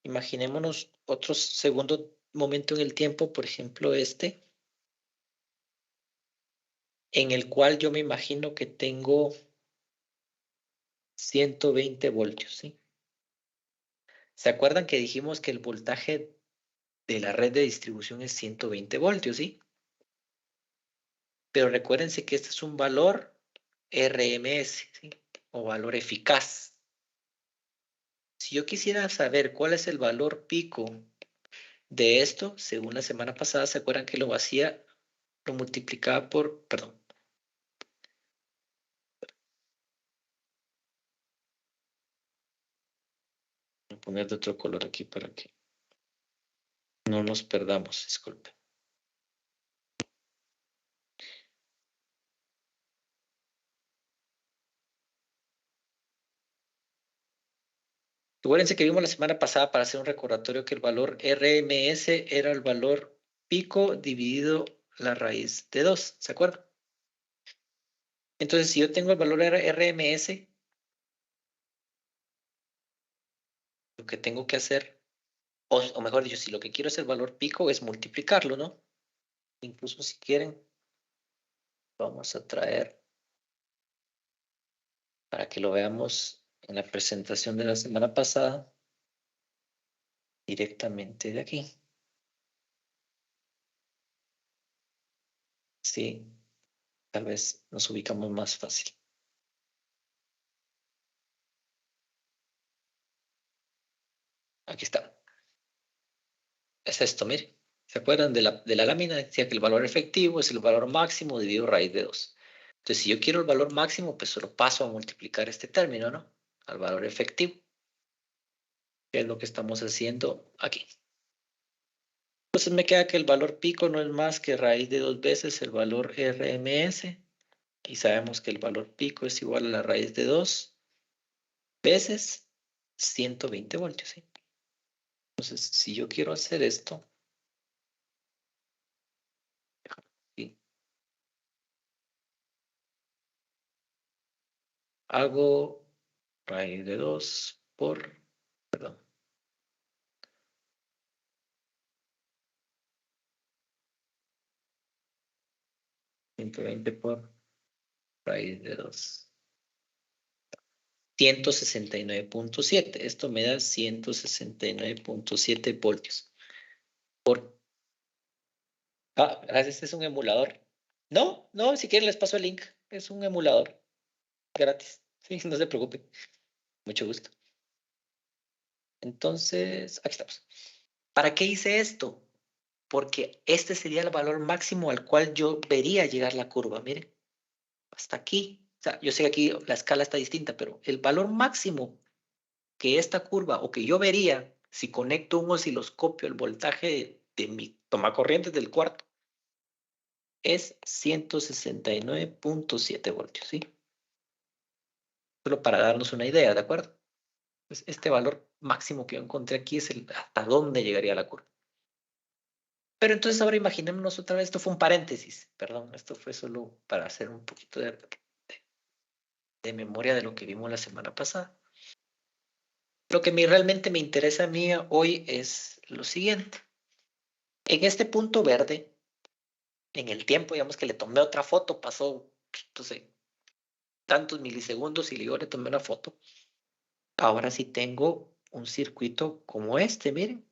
imaginémonos otro segundo momento en el tiempo, por ejemplo este, en el cual yo me imagino que tengo 120 voltios, ¿sí? ¿Se acuerdan que dijimos que el voltaje de la red de distribución es 120 voltios, ¿sí? Pero recuérdense que este es un valor RMS, ¿sí? O valor eficaz. Si yo quisiera saber cuál es el valor pico de esto, según la semana pasada, ¿se acuerdan que lo hacía? Lo multiplicaba por, perdón. Voy a poner de otro color aquí para que no nos perdamos, disculpen. Acuérdense que vimos la semana pasada para hacer un recordatorio que el valor RMS era el valor pico dividido la raíz de 2, ¿se acuerdan? Entonces, si yo tengo el valor RMS, lo que tengo que hacer, o mejor dicho, si lo que quiero es el valor pico, es multiplicarlo, ¿no? Incluso si quieren, vamos a traer para que lo veamos en la presentación de la semana pasada, directamente de aquí. Sí, tal vez nos ubicamos más fácil. Aquí está. Es esto, mire. ¿Se acuerdan de la lámina? Decía que el valor efectivo es el valor máximo dividido raíz de 2. Entonces, si yo quiero el valor máximo, pues solo paso a multiplicar este término, ¿no? Al valor efectivo. Que es lo que estamos haciendo aquí. Entonces me queda que el valor pico no es más que raíz de 2 veces el valor RMS. Y sabemos que el valor pico es igual a la raíz de 2 veces 120 voltios, ¿sí? Entonces, si yo quiero hacer esto, ¿sí? Hago raíz de 2 por, perdón, 120 por raíz de 2. 169.7. Esto me da 169.7 voltios. Gracias, es un emulador. No, si quieren les paso el link. Es un emulador gratis. Sí, no se preocupen. Mucho gusto. Entonces, aquí estamos. ¿Para qué hice esto? Porque este sería el valor máximo al cual yo vería llegar la curva. Miren, hasta aquí. O sea, yo sé que aquí la escala está distinta, pero el valor máximo que esta curva o que yo vería si conecto un osciloscopio al voltaje de mi tomacorrientes del cuarto es 169.7 voltios, ¿sí? Solo para darnos una idea, ¿de acuerdo? Pues este valor máximo que yo encontré aquí es el hasta dónde llegaría la curva. Pero entonces ahora imaginémonos otra vez, esto fue un paréntesis, perdón, esto fue solo para hacer un poquito de memoria de lo que vimos la semana pasada. Lo que realmente me interesa a mí hoy es lo siguiente. En este punto verde, en el tiempo, digamos que le tomé otra foto, pasó, entonces, tantos milisegundos y yo le tomé una foto. Ahora sí tengo un circuito como este, miren,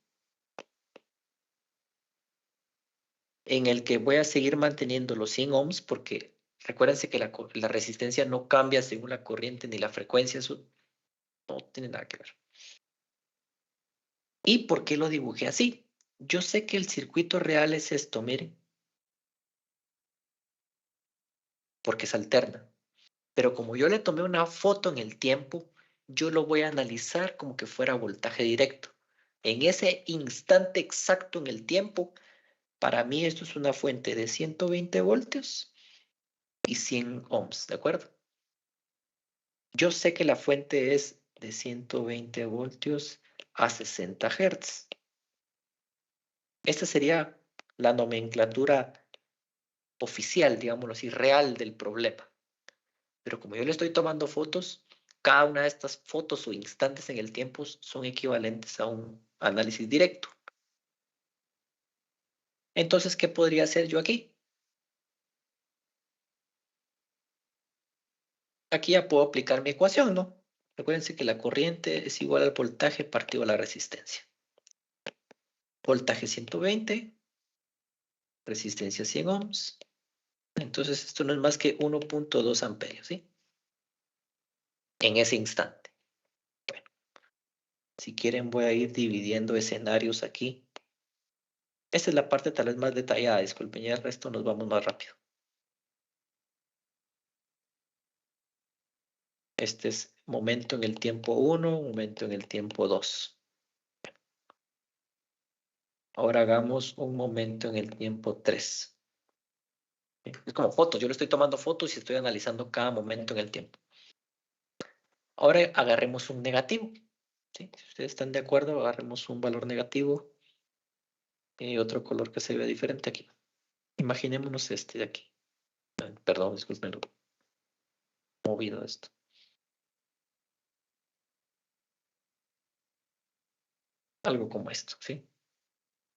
en el que voy a seguir manteniendo los 100 ohms porque recuérdense que la resistencia no cambia según la corriente ni la frecuencia, eso no tiene nada que ver. ¿Y por qué lo dibujé así? Yo sé que el circuito real es esto, miren, porque se alterna. Pero como yo le tomé una foto en el tiempo, yo lo voy a analizar como que fuera voltaje directo. En ese instante exacto en el tiempo, para mí esto es una fuente de 120 voltios y 100 ohms, ¿de acuerdo? Yo sé que la fuente es de 120 voltios a 60 Hz. Esta sería la nomenclatura oficial, digámoslo así, real del problema. Pero como yo le estoy tomando fotos, cada una de estas fotos o instantes en el tiempo son equivalentes a un análisis directo. Entonces, ¿qué podría hacer yo aquí? Aquí ya puedo aplicar mi ecuación, ¿no? Recuérdense que la corriente es igual al voltaje partido a la resistencia. Voltaje 120, resistencia 100 ohms. Entonces, esto no es más que 1.2 amperios, ¿sí? En ese instante. Bueno, si quieren voy a ir dividiendo escenarios aquí. Esta es la parte tal vez más detallada, disculpen, ya el resto nos vamos más rápido. Este es momento en el tiempo 1, momento en el tiempo 2. Ahora hagamos un momento en el tiempo 3. Es como fotos, yo le estoy tomando fotos y estoy analizando cada momento en el tiempo. Ahora agarremos un negativo. ¿Sí? Si ustedes están de acuerdo, agarremos un valor negativo y otro color que se vea diferente aquí. Imaginémonos este de aquí. Perdón, disculpen, movido esto. Algo como esto, ¿sí?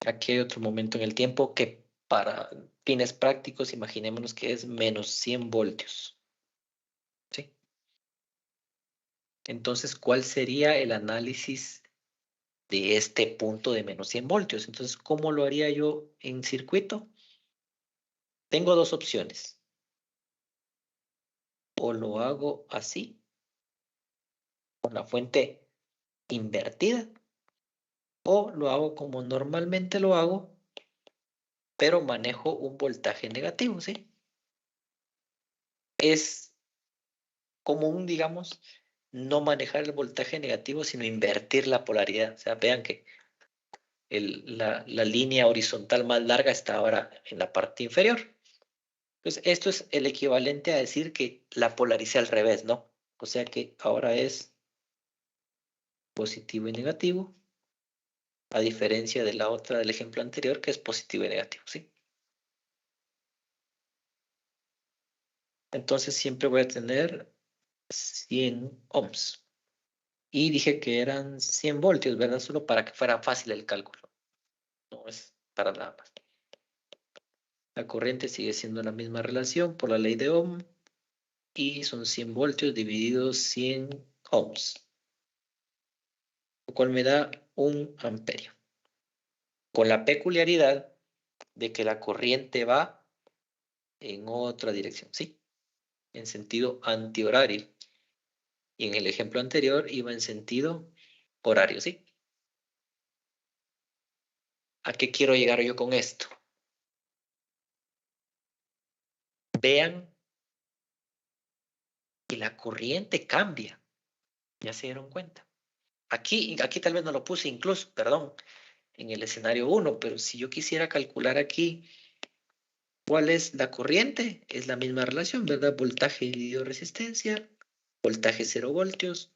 Aquí hay otro momento en el tiempo que para fines prácticos, imaginémonos que es menos 100 voltios. ¿Sí? Entonces, ¿cuál sería el análisis de este punto de menos 100 voltios? Entonces, ¿cómo lo haría yo en circuito? Tengo dos opciones. O lo hago así, con la fuente invertida, o lo hago como normalmente lo hago, pero manejo un voltaje negativo, ¿sí? Es común, digamos, no manejar el voltaje negativo, sino invertir la polaridad. O sea, vean que la línea horizontal más larga está ahora en la parte inferior. Pues esto es el equivalente a decir que la polaricé al revés, ¿no? O sea que ahora es positivo y negativo, a diferencia de la otra del ejemplo anterior, que es positivo y negativo, ¿sí? Entonces siempre voy a tener 100 ohms. Y dije que eran 100 voltios, ¿verdad? Solo para que fuera fácil el cálculo. No es para nada más. La corriente sigue siendo la misma relación por la ley de Ohm y son 100 voltios divididos 100 ohms, lo cual me da 1 amperio. Con la peculiaridad de que la corriente va en otra dirección, ¿sí? En sentido antihorario. Y en el ejemplo anterior iba en sentido horario, ¿sí? ¿A qué quiero llegar yo con esto? Vean que la corriente cambia. ¿Ya se dieron cuenta? Aquí tal vez no lo puse incluso, perdón, en el escenario 1, pero si yo quisiera calcular aquí cuál es la corriente, es la misma relación, ¿verdad? Voltaje dividido resistencia, voltaje 0 voltios,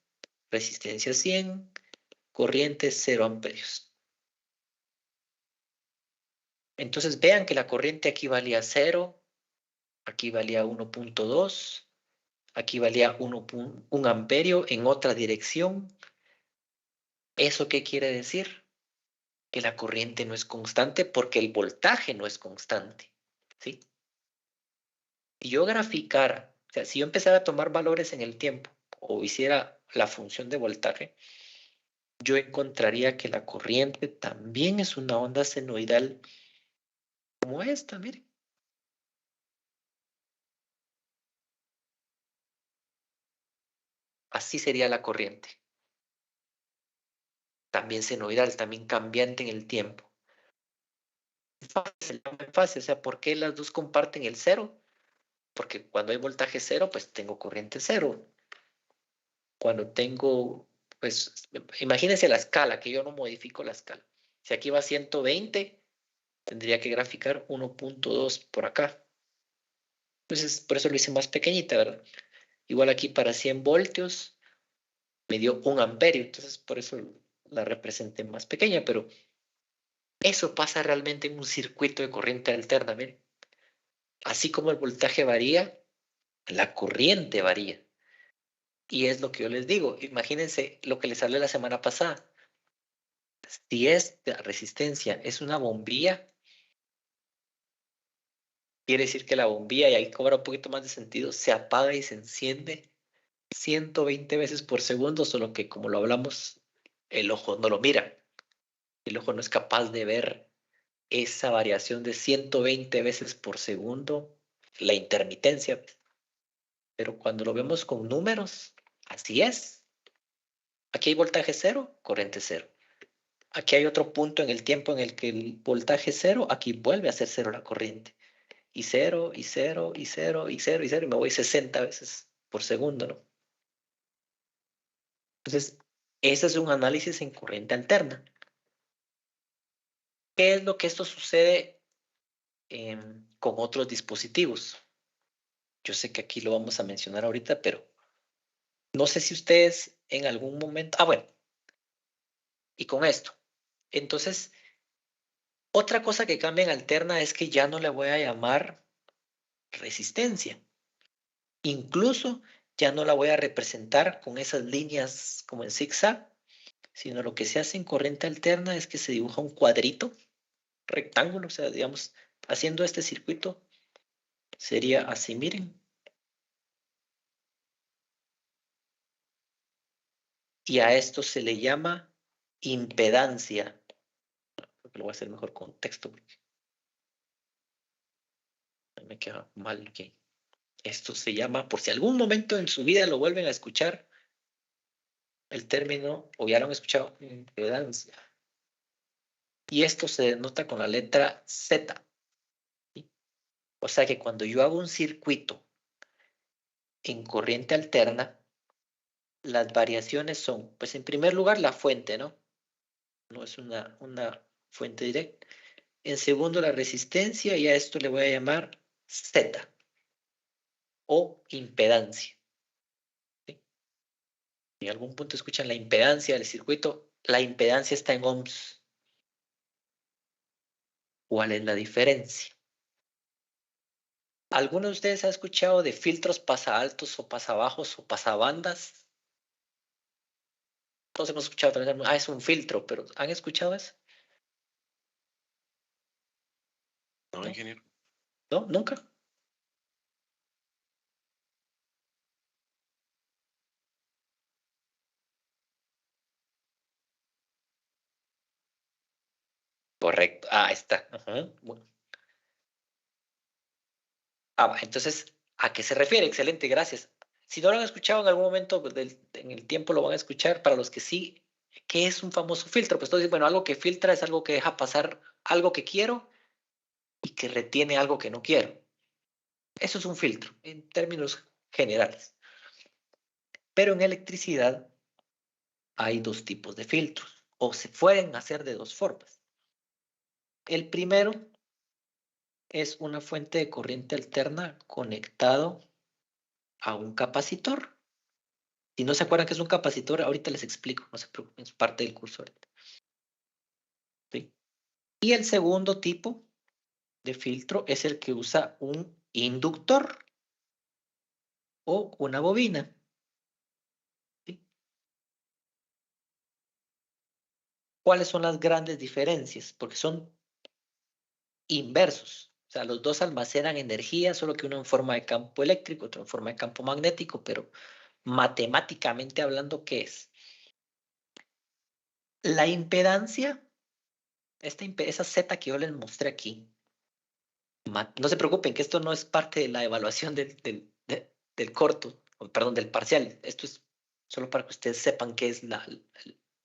resistencia 100, corriente 0 amperios. Entonces vean que la corriente aquí valía 0, aquí valía 1.2, aquí valía 1 amperio en otra dirección. ¿Eso qué quiere decir? Que la corriente no es constante porque el voltaje no es constante, ¿sí? Si yo graficara, o sea, si yo empezara a tomar valores en el tiempo o hiciera la función de voltaje, yo encontraría que la corriente también es una onda senoidal como esta, miren. Así sería la corriente. También senoidal, también cambiante en el tiempo. Fácil, o sea, ¿por qué las dos comparten el cero? Porque cuando hay voltaje cero, pues tengo corriente cero. Cuando tengo, pues, imagínense la escala, que yo no modifico la escala. Si aquí va 120, tendría que graficar 1.2 por acá. Entonces, por eso lo hice más pequeñita, ¿verdad? Igual aquí para 100 voltios me dio 1 amperio, entonces por eso la representé más pequeña, pero eso pasa realmente en un circuito de corriente alterna, miren. Así como el voltaje varía, la corriente varía. Y es lo que yo les digo, imagínense lo que les hablé la semana pasada. Si esta resistencia es una bombilla, quiere decir que la bombilla, y ahí cobra un poquito más de sentido, se apaga y se enciende 120 veces por segundo, solo que como lo hablamos, el ojo no lo mira. El ojo no es capaz de ver esa variación de 120 veces por segundo, la intermitencia. Pero cuando lo vemos con números, así es. Aquí hay voltaje cero, corriente cero. Aquí hay otro punto en el tiempo en el que el voltaje es cero, aquí vuelve a ser cero la corriente. Y cero, y cero, y cero, y cero, y cero, y me voy 60 veces por segundo, ¿no? Entonces, ese es un análisis en corriente alterna. ¿Qué es lo que esto sucede con otros dispositivos? Yo sé que aquí lo vamos a mencionar ahorita, pero no sé si ustedes en algún momento... Ah, bueno. Y con esto. Entonces, otra cosa que cambia en alterna es que ya no le voy a llamar resistencia. Incluso ya no la voy a representar con esas líneas como en zigzag, sino lo que se hace en corriente alterna es que se dibuja un cuadrito, rectángulo, o sea, digamos, haciendo este circuito sería así, miren. Y a esto se le llama impedancia. Creo que lo voy a hacer mejor con texto porque me queda mal que esto se llama, por si algún momento en su vida lo vuelven a escuchar, el término, o ya lo han escuchado, impedancia. Y esto se denota con la letra Z. ¿Sí? O sea que cuando yo hago un circuito en corriente alterna, las variaciones son, pues en primer lugar, la fuente, ¿no? No es una fuente directa. En segundo, la resistencia, y a esto le voy a llamar Z o impedancia. ¿Sí? En algún punto escuchan la impedancia del circuito. La impedancia está en ohms. ¿Cuál es la diferencia? ¿Alguno de ustedes ha escuchado de filtros pasaaltos o pasabajos o pasabandas? Todos hemos escuchado también, es un filtro, pero ¿han escuchado eso? No, ingeniero. ¿No? ¿Nunca? Correcto. Está. Ajá. Bueno. Entonces, ¿a qué se refiere? Excelente, gracias. Si no lo han escuchado en algún momento en el tiempo, lo van a escuchar. Para los que sí, ¿qué es un famoso filtro? Pues entonces, bueno, algo que filtra es algo que deja pasar algo que quiero y que retiene algo que no quiero. Eso es un filtro, en términos generales. Pero en electricidad hay dos tipos de filtros, o se pueden hacer de dos formas. El primero es una fuente de corriente alterna conectado a un capacitor. Si no se acuerdan qué es un capacitor, ahorita les explico, no se preocupen, es parte del curso ahorita. ¿Sí? Y el segundo tipo de filtro es el que usa un inductor o una bobina. ¿Sí? ¿Cuáles son las grandes diferencias? Porque son inversos. O sea, los dos almacenan energía, solo que uno en forma de campo eléctrico, otro en forma de campo magnético, pero matemáticamente hablando, ¿qué es? La impedancia, esa Z que yo les mostré aquí, no se preocupen que esto no es parte de la evaluación del corto, perdón, del parcial. Esto es solo para que ustedes sepan qué es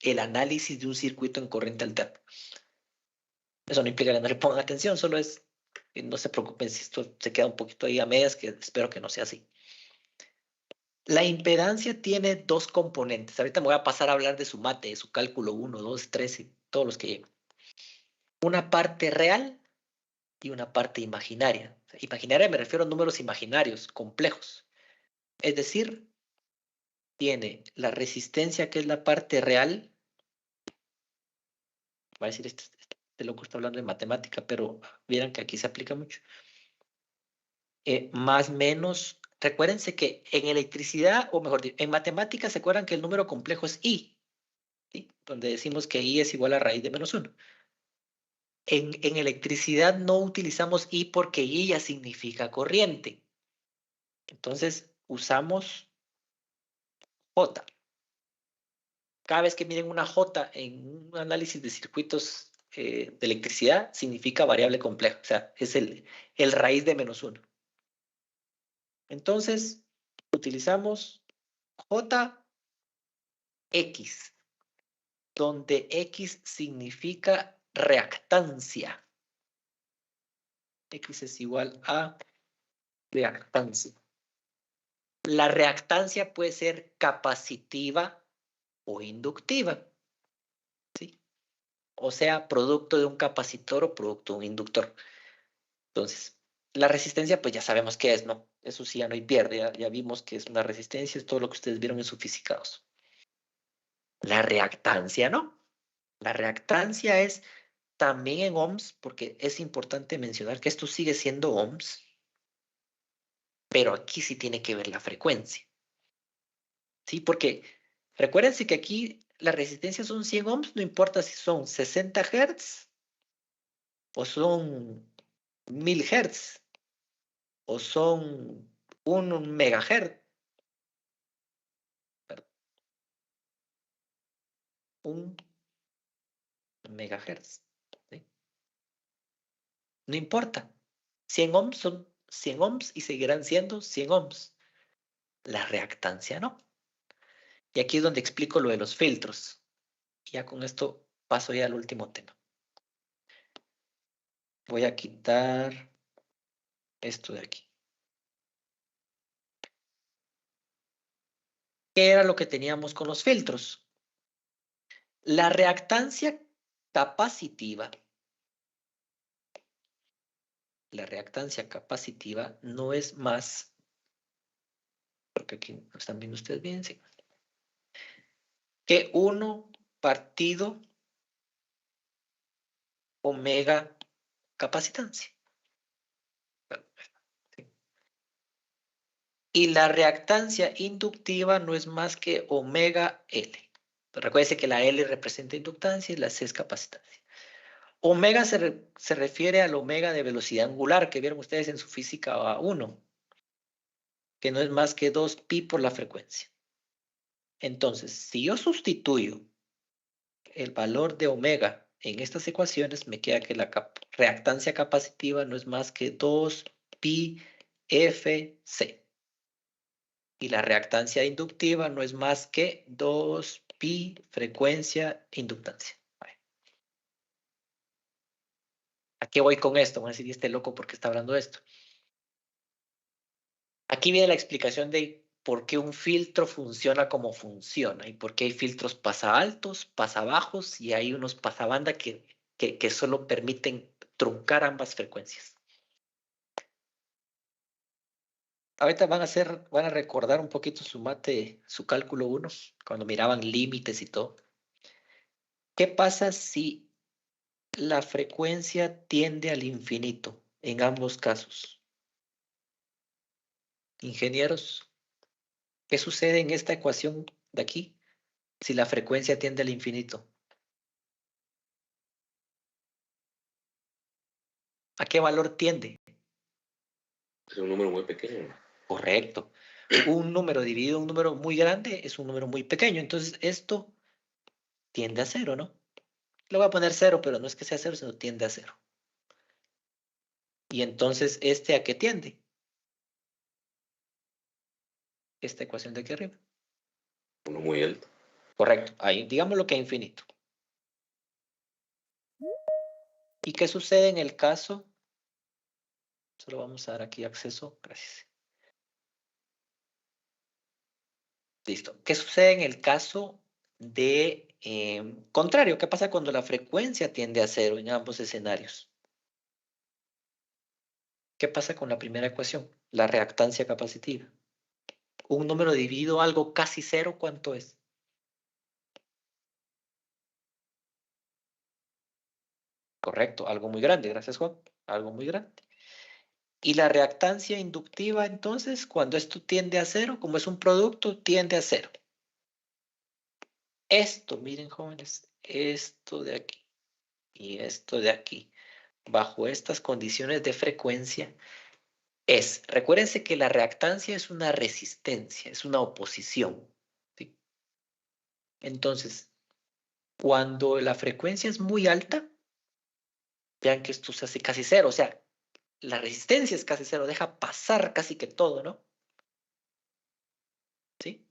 el análisis de un circuito en corriente alterna. Eso no implica que no le pongan atención, solo es, no se preocupen si esto se queda un poquito ahí a medias, que espero que no sea así. La impedancia tiene dos componentes. Ahorita me voy a pasar a hablar de su mate, de su cálculo 1, 2, 3 y todos los que llevan. Una parte real y una parte imaginaria. Imaginaria me refiero a números imaginarios, complejos. Es decir, tiene la resistencia, que es la parte real. Voy a decir, este loco está hablando de matemática, pero vieran que aquí se aplica mucho. Más o menos, recuérdense que en electricidad, o mejor dicho, en matemáticas, se acuerdan que el número complejo es I, ¿sí? Donde decimos que I es igual a raíz de menos 1. En electricidad no utilizamos I porque I ya significa corriente. Entonces, usamos J. Cada vez que miren una J en un análisis de circuitos de electricidad, significa variable compleja. O sea, es el raíz de menos 1. Entonces, utilizamos JX, donde X significa reactancia. X es igual a reactancia. La reactancia puede ser capacitiva o inductiva, ¿sí? O sea, producto de un capacitor o producto de un inductor. Entonces, la resistencia, pues ya sabemos qué es, ¿no? Eso sí, ya no hay pierde, ya vimos que es una resistencia, es todo lo que ustedes vieron en su física 2. La reactancia, ¿no? La reactancia es también en ohms, porque es importante mencionar que esto sigue siendo ohms, pero aquí sí tiene que ver la frecuencia. ¿Sí? Porque recuérdense que aquí la resistencia son 100 ohms, no importa si son 60 Hz o son 1000 Hz o son 1 megahertz. 1 megahertz. ¿Sí? No importa. 100 ohms son 100 ohms y seguirán siendo 100 ohms. La reactancia no. Y aquí es donde explico lo de los filtros. Y ya con esto paso ya al último tema. Voy a quitar esto de aquí. ¿Qué era lo que teníamos con los filtros? La reactancia capacitiva. La reactancia capacitiva no es más, porque aquí lo están viendo ustedes bien, sí, que 1 partido omega capacitancia. Y la reactancia inductiva no es más que omega L. Recuerden que la L representa inductancia y la C es capacitancia. Omega se refiere al omega de velocidad angular que vieron ustedes en su física 1, que no es más que 2pi por la frecuencia. Entonces, si yo sustituyo el valor de omega en estas ecuaciones, me queda que la reactancia capacitiva no es más que 2pi FC. Y la reactancia inductiva no es más que 2pi frecuencia inductancia. Vale. ¿A qué voy con esto? Van a decir, este loco, ¿por qué está hablando de esto? Aquí viene la explicación de por qué un filtro funciona como funciona y por qué hay filtros pasaaltos, pasabajos y hay unos pasabanda que solo permiten truncar ambas frecuencias. Ahorita van a recordar un poquito su mate, su cálculo 1, cuando miraban límites y todo. ¿Qué pasa si la frecuencia tiende al infinito en ambos casos? Ingenieros, ¿qué sucede en esta ecuación de aquí si la frecuencia tiende al infinito? ¿A qué valor tiende? Es un número muy pequeño. Correcto. Un número dividido en un número muy grande es un número muy pequeño. Entonces esto tiende a cero, ¿no? Le voy a poner 0, pero no es que sea 0, sino tiende a 0. Y entonces, ¿este a qué tiende? Esta ecuación de aquí arriba. Uno muy alto. Correcto. Ahí, digámoslo que a infinito. ¿Y qué sucede en el caso? Solo vamos a dar aquí acceso. Gracias. Listo. ¿Qué sucede en el caso de contrario? ¿Qué pasa cuando la frecuencia tiende a 0 en ambos escenarios? ¿Qué pasa con la primera ecuación? La reactancia capacitiva. Un número dividido algo casi 0, ¿cuánto es? Correcto, algo muy grande. Gracias, Juan. Algo muy grande. Y la reactancia inductiva, entonces, cuando esto tiende a 0, como es un producto, tiende a 0. Esto, miren, jóvenes, esto de aquí y esto de aquí, bajo estas condiciones de frecuencia, recuérdense que la reactancia es una resistencia, es una oposición. ¿Sí? Entonces, cuando la frecuencia es muy alta, vean que esto se hace casi 0, o sea, la resistencia es casi 0, deja pasar casi que todo, ¿no? ¿Sí?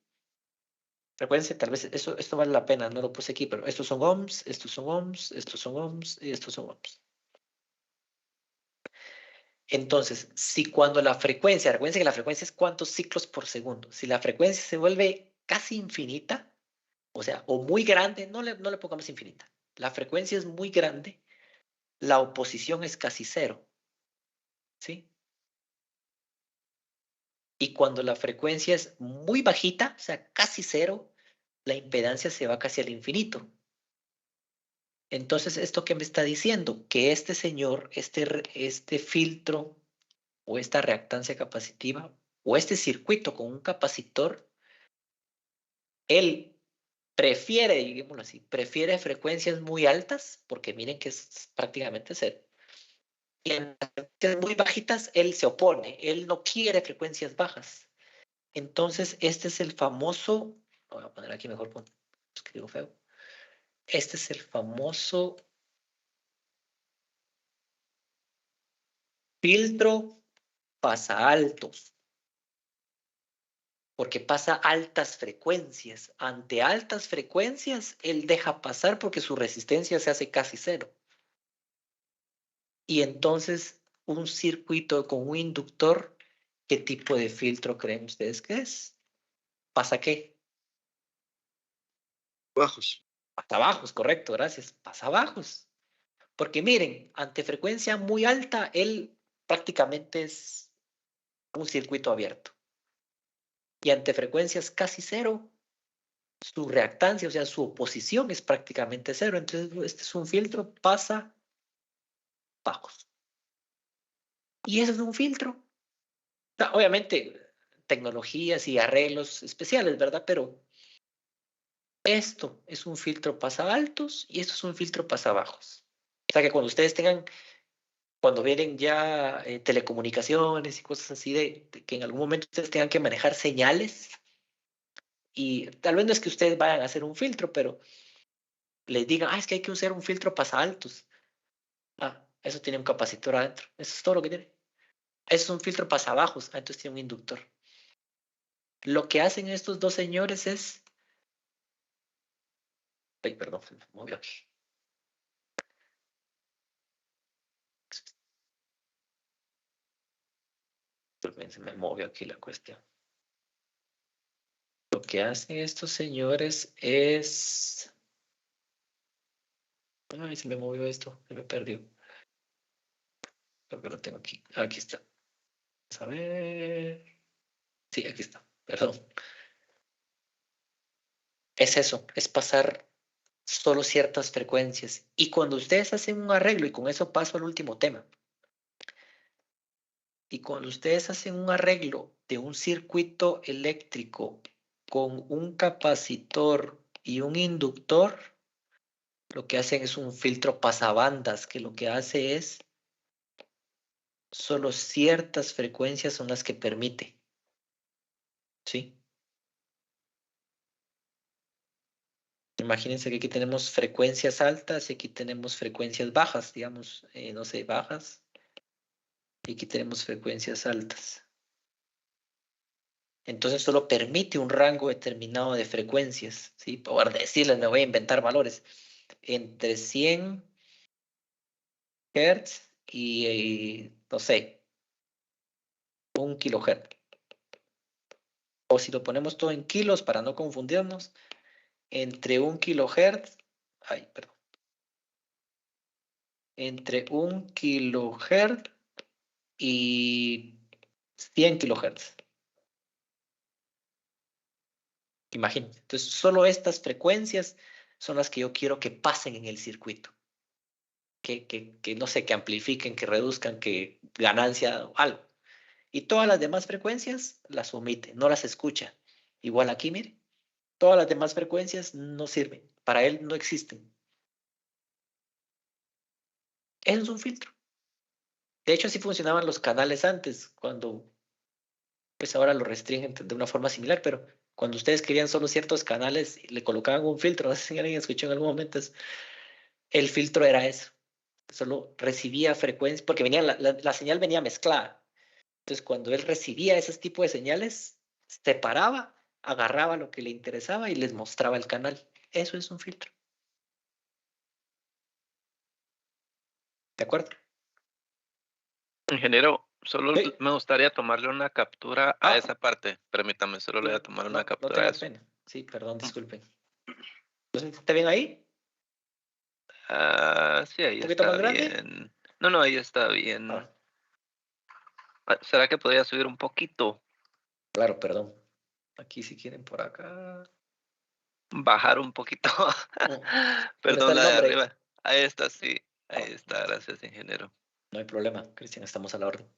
Recuérdense, tal vez esto vale la pena, no lo puse aquí, pero estos son ohms, estos son ohms, estos son ohms y estos son ohms. Entonces, si cuando la frecuencia, recuerden que la frecuencia es cuántos ciclos por segundo, si la frecuencia se vuelve casi infinita, o sea, o muy grande, no le pongamos infinita, la frecuencia es muy grande, la oposición es casi 0, ¿sí? Y cuando la frecuencia es muy bajita, o sea, casi 0, la impedancia se va casi al infinito. Entonces, ¿esto qué me está diciendo? Que este señor, este filtro o esta reactancia capacitiva o este circuito con un capacitor, él prefiere, digámoslo así, prefiere frecuencias muy altas, porque miren que es prácticamente 0. Y en las frecuencias muy bajitas, él se opone, él no quiere frecuencias bajas. Entonces, este es el famoso, voy a poner aquí mejor, escribo feo. Este es el famoso filtro pasaaltos, porque pasa altas frecuencias. Ante altas frecuencias, él deja pasar porque su resistencia se hace casi 0. Y entonces, un circuito con un inductor, ¿qué tipo de filtro creen ustedes que es? ¿Pasa qué? Bajos. Pasa bajos, correcto, gracias. Pasa bajos. Porque miren, ante frecuencia muy alta, él prácticamente es un circuito abierto. Y ante frecuencias casi 0, su reactancia, o sea, su oposición es prácticamente 0. Entonces, este es un filtro pasa bajos. Y eso es un filtro. Obviamente, tecnologías y arreglos especiales, ¿verdad? Pero esto es un filtro pasa altos y esto es un filtro pasa bajos. O sea que cuando ustedes cuando vienen ya telecomunicaciones y cosas así, de que en algún momento ustedes tengan que manejar señales, y tal vez no es que ustedes vayan a hacer un filtro, pero les digan, es que hay que usar un filtro pasa altos. Eso tiene un capacitor adentro. Eso es todo lo que tiene. Es un filtro pasabajos, entonces tiene un inductor. Lo que hacen estos dos señores es... Ay, perdón, se me movió aquí. Se me movió aquí la cuestión. Lo que hacen estos señores es... Ay, se me movió esto, se me perdió. Creo que lo tengo aquí. Aquí está. Vamos a ver. Sí, aquí está. Perdón. Es eso, es pasar solo ciertas frecuencias. Y cuando ustedes hacen un arreglo, y con eso paso al último tema, y cuando ustedes hacen un arreglo de un circuito eléctrico con un capacitor y un inductor, lo que hacen es un filtro pasabandas, que lo que hace es solo ciertas frecuencias son las que permite. ¿Sí? Imagínense que aquí tenemos frecuencias altas y aquí tenemos frecuencias bajas, digamos, no sé, bajas. Y aquí tenemos frecuencias altas. Entonces solo permite un rango determinado de frecuencias, ¿sí? Por decirles, me voy a inventar valores. Entre 100 Hz y no sé, 1 kilohertz. O si lo ponemos todo en kilos para no confundirnos, entre 1 kilohertz, entre 1 kilohertz y 100 kilohertz. Imagínense. Entonces, solo estas frecuencias son las que yo quiero que pasen en el circuito. Que no sé, que amplifiquen, que reduzcan, que ganancia, algo. Y todas las demás frecuencias las omite, no las escucha. Igual aquí, mire, todas las demás frecuencias no sirven. Para él no existen. Eso es un filtro. De hecho, así funcionaban los canales antes, cuando, pues ahora lo restringen de una forma similar, pero cuando ustedes querían solo ciertos canales y le colocaban un filtro, no sé si alguien escuchó en algún momento, el filtro era eso. Solo recibía frecuencia, porque venía la señal venía mezclada. Entonces, cuando él recibía ese tipo de señales, separaba, agarraba lo que le interesaba y les mostraba el canal. Eso es un filtro. ¿De acuerdo? Ingeniero, solo Sí. me gustaría tomarle una captura a esa parte. Permítame, solo le voy a tomar una No captura a tenga eso. pena. Sí, perdón, disculpen. ¿Está bien ahí? Sí, ahí ¿Un poquito está más grande? bien. No, ahí está bien. Ah, ¿Será que podría subir un poquito? claro, perdón. Aquí si quieren por acá. Bajar un poquito. ¿Dónde está Perdón, el la de nombre? arriba. Ahí está, sí. Ahí Ah, está, gracias, ingeniero. no hay problema, Cristian, estamos a la orden.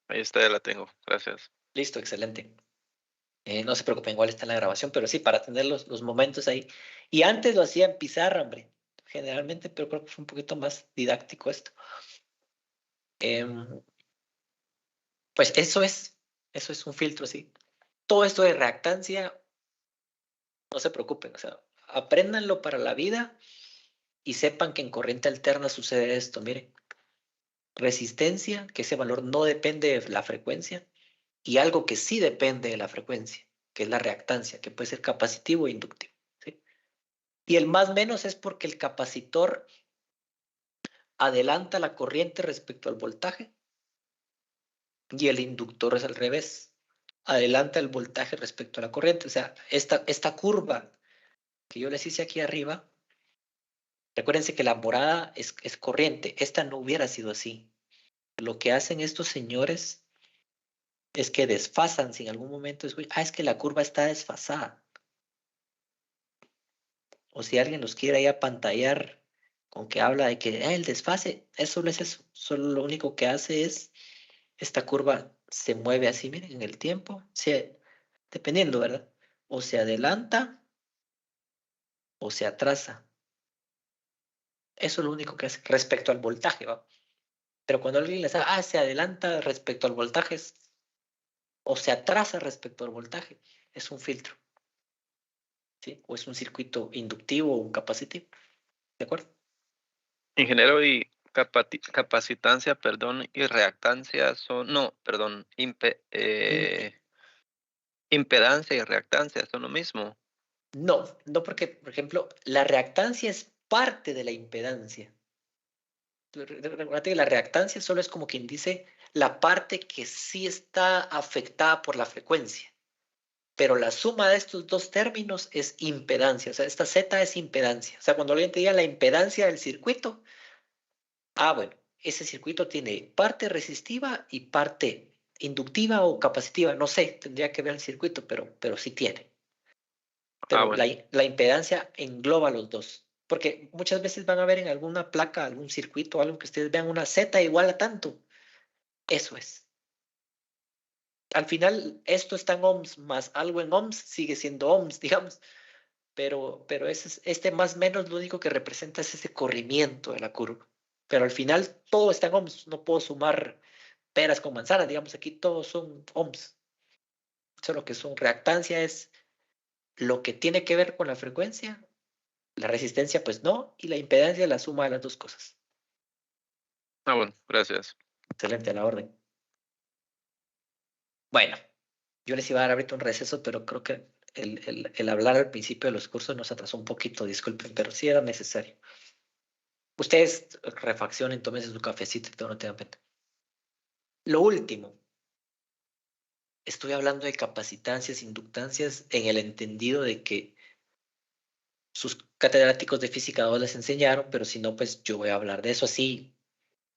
Ahí está, ya la tengo. Gracias. Listo, excelente. No se preocupen, igual está en la grabación, pero sí, para tener los momentos ahí. Y antes lo hacía en pizarra, hombre, generalmente, pero creo que fue un poquito más didáctico esto. Pues eso es un filtro, sí. Todo esto de reactancia, no se preocupen, o sea, apréndanlo para la vida y sepan que en corriente alterna sucede esto, miren. Resistencia, que ese valor no depende de la frecuencia, y algo que sí depende de la frecuencia, que es la reactancia, que puede ser capacitivo e inductivo. ¿Sí? Y el más menos es porque el capacitor adelanta la corriente respecto al voltaje y el inductor es al revés. Adelanta el voltaje respecto a la corriente. O sea, esta curva que yo les hice aquí arriba, recuérdense que la morada es corriente. Esta no hubiera sido así. Lo que hacen estos señores es que desfasan, si en algún momento es que la curva está desfasada. O si alguien los quiere ahí apantallar con que habla de que el desfase, eso no es eso. Solo lo único que hace es, esta curva se mueve así, miren, en el tiempo, dependiendo, ¿verdad? O se adelanta o se atrasa. Eso es lo único que hace respecto al voltaje, ¿va? Pero cuando alguien les dice, se adelanta respecto al voltaje o se atrasa respecto al voltaje, es un filtro, ¿sí? O es un circuito inductivo o un capacitivo, ¿de acuerdo? Ingeniero, y Capacitancia, perdón, y reactancia son, no, perdón, impedancia y reactancia son lo mismo. No, no porque, por ejemplo, la reactancia es parte de la impedancia. Recuerda que la reactancia solo es como quien dice la parte que sí está afectada por la frecuencia. Pero la suma de estos dos términos es impedancia. O sea, esta Z es impedancia. O sea, cuando alguien te diga la impedancia del circuito, bueno, ese circuito tiene parte resistiva y parte inductiva o capacitiva. No sé, tendría que ver el circuito, pero sí tiene. Pero Bueno. la impedancia engloba los dos. Porque muchas veces van a ver en alguna placa, algún circuito, algo que ustedes vean una Z igual a tanto. Eso es. Al final, esto está en ohms más algo en ohms, sigue siendo ohms, digamos. Pero este más o menos lo único que representa es ese corrimiento de la curva. Pero al final todo está en ohms. No puedo sumar peras con manzanas, digamos, aquí todos son ohms. Solo que son reactancia es lo que tiene que ver con la frecuencia, la resistencia pues no, y la impedancia es la suma de las dos cosas. Bueno, gracias. Excelente, a la orden. Bueno, yo les iba a dar ahorita un receso, pero creo que el hablar al principio de los cursos nos atrasó un poquito, disculpen, pero sí era necesario. Ustedes refaccionen, tómense su cafecito y todo, no tengan pena. Lo último, estoy hablando de capacitancias, inductancias, en el entendido de que sus catedráticos de física 2 les enseñaron, pero si no, pues yo voy a hablar de eso así,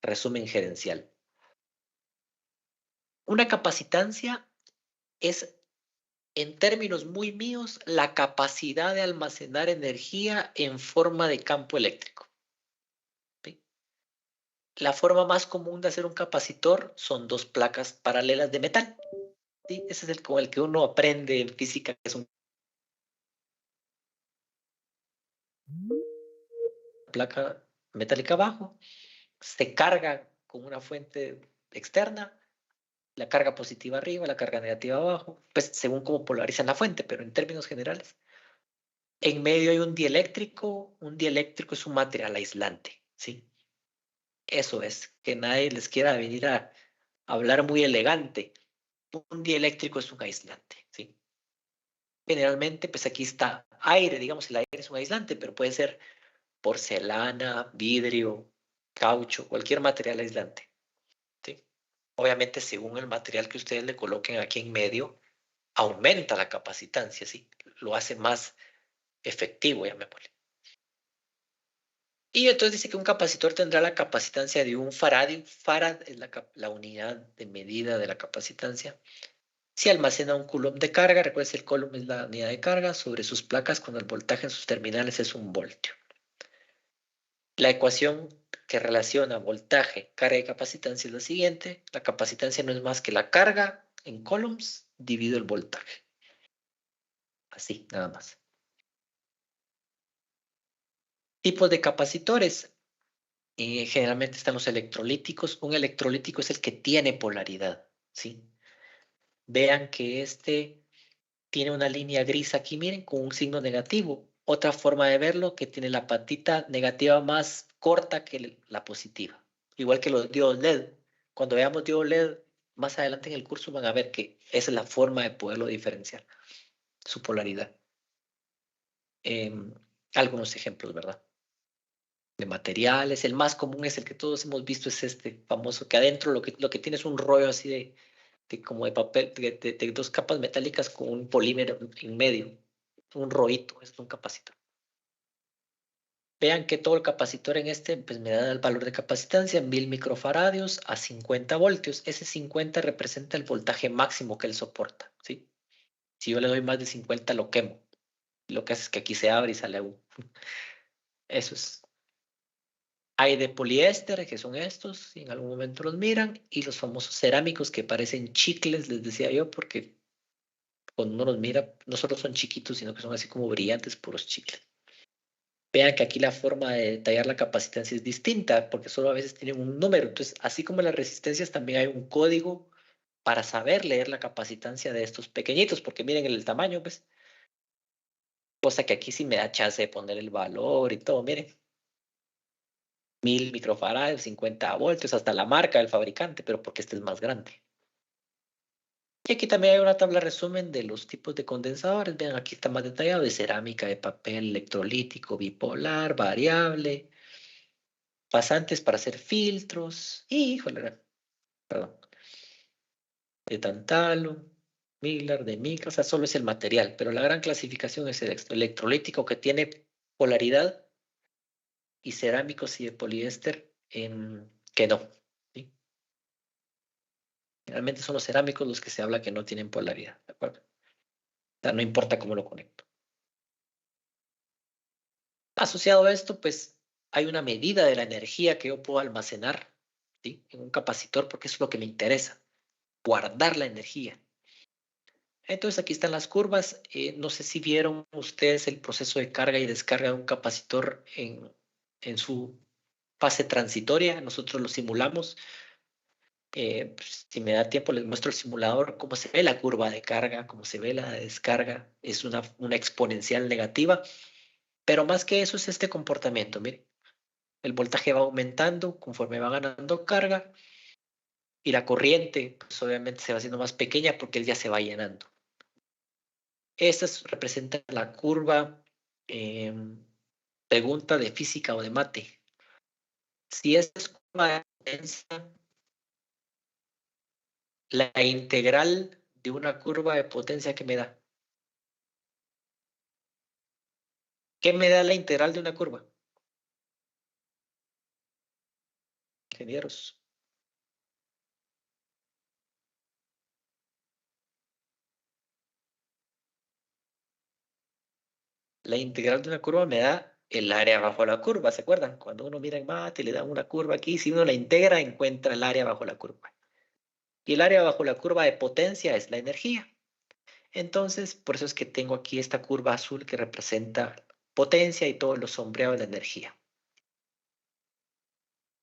resumen gerencial. Una capacitancia es, en términos muy míos, la capacidad de almacenar energía en forma de campo eléctrico. ¿Sí? La forma más común de hacer un capacitor son dos placas paralelas de metal. ¿Sí? Ese es con el que uno aprende en física, que es una placa metálica abajo, se carga con una fuente externa, la carga positiva arriba, la carga negativa abajo, pues según cómo polarizan la fuente, pero en términos generales. En medio hay un dieléctrico es un material aislante, ¿sí? Eso es, que nadie les quiera venir a hablar muy elegante. Un dieléctrico es un aislante, ¿sí? Generalmente, pues aquí está aire, digamos, el aire es un aislante, pero puede ser porcelana, vidrio, caucho, cualquier material aislante, ¿sí? Obviamente, según el material que ustedes le coloquen aquí en medio, aumenta la capacitancia, ¿sí? Lo hace más efectivo, llamémosle. Y entonces dice que un capacitor tendrá la capacitancia de un farad. Un farad es la unidad de medida de la capacitancia. Si almacena un coulomb de carga, recuerden que el coulomb es la unidad de carga sobre sus placas cuando el voltaje en sus terminales es 1 voltio. La ecuación que relaciona voltaje, carga y capacitancia es la siguiente. La capacitancia no es más que la carga en coulombs dividido el voltaje. Así, nada más. Tipos de capacitores. Generalmente están los electrolíticos. Un electrolítico es el que tiene polaridad, ¿sí? Vean que este tiene una línea gris aquí, miren, con un signo negativo. Otra forma de verlo, que tiene la patita negativa más corta que la positiva. Igual que los diodos LED. Cuando veamos diodos LED, más adelante en el curso van a ver que esa es la forma de poderlo diferenciar, su polaridad. Algunos ejemplos, ¿verdad? De materiales. El más común es el que todos hemos visto, es este famoso, que adentro lo que tiene es un rollo así de como de papel, de dos capas metálicas con un polímero en medio, un rollito, es un capacitor. Vean que todo el capacitor en este, pues me da el valor de capacitancia, 1000 microfaradios a 50 voltios. Ese 50 representa el voltaje máximo que él soporta, ¿sí? Si yo le doy más de 50, lo quemo. Lo que hace es que aquí se abre y sale humo. Eso es. Hay de poliéster, que son estos, si en algún momento los miran, y los famosos cerámicos que parecen chicles, les decía yo, porque cuando uno los mira, no solo son chiquitos, sino que son así como brillantes, puros chicles. Vean que aquí la forma de detallar la capacitancia es distinta, porque solo a veces tienen un número. Entonces, así como en las resistencias, también hay un código para saber leer la capacitancia de estos pequeñitos, porque miren el tamaño, pues. Cosa que aquí sí me da chance de poner el valor y todo, miren. 1000 microfarads, 50 voltios, hasta la marca del fabricante, pero porque este es más grande. Y aquí también hay una tabla resumen de los tipos de condensadores. Vean, aquí está más detallado: de cerámica, de papel, electrolítico, bipolar, variable, pasantes para hacer filtros, y, híjole, perdón, de tantalo, Miller, de micro, o sea, solo es el material, pero la gran clasificación es el electrolítico, que tiene polaridad, y cerámicos y de poliéster que no. ¿Sí? Realmente son los cerámicos los que se habla que no tienen polaridad, ¿de acuerdo? O sea, no importa cómo lo conecto. Asociado a esto, pues hay una medida de la energía que yo puedo almacenar, ¿sí?, en un capacitor, porque eso es lo que me interesa, guardar la energía. Entonces aquí están las curvas. No sé si vieron ustedes el proceso de carga y descarga de un capacitor en su fase transitoria. Nosotros lo simulamos. Pues, si me da tiempo, les muestro el simulador, cómo se ve la curva de carga, cómo se ve la de descarga. Es una exponencial negativa, pero más que eso es este comportamiento. Miren, el voltaje va aumentando conforme va ganando carga, y la corriente, pues obviamente se va haciendo más pequeña porque él ya se va llenando. Esta representa la curva, pregunta de física o de mate. Si es curva densa, la integral de una curva de potencia, ¿qué me da? ¿Qué me da la integral de una curva? Ingenieros. La integral de una curva me da el área bajo la curva, ¿se acuerdan? Cuando uno mira en mate, le dan una curva aquí, si uno la integra, encuentra el área bajo la curva. Y el área bajo la curva de potencia es la energía. Entonces, por eso es que tengo aquí esta curva azul que representa potencia y todo lo sombreado de la energía.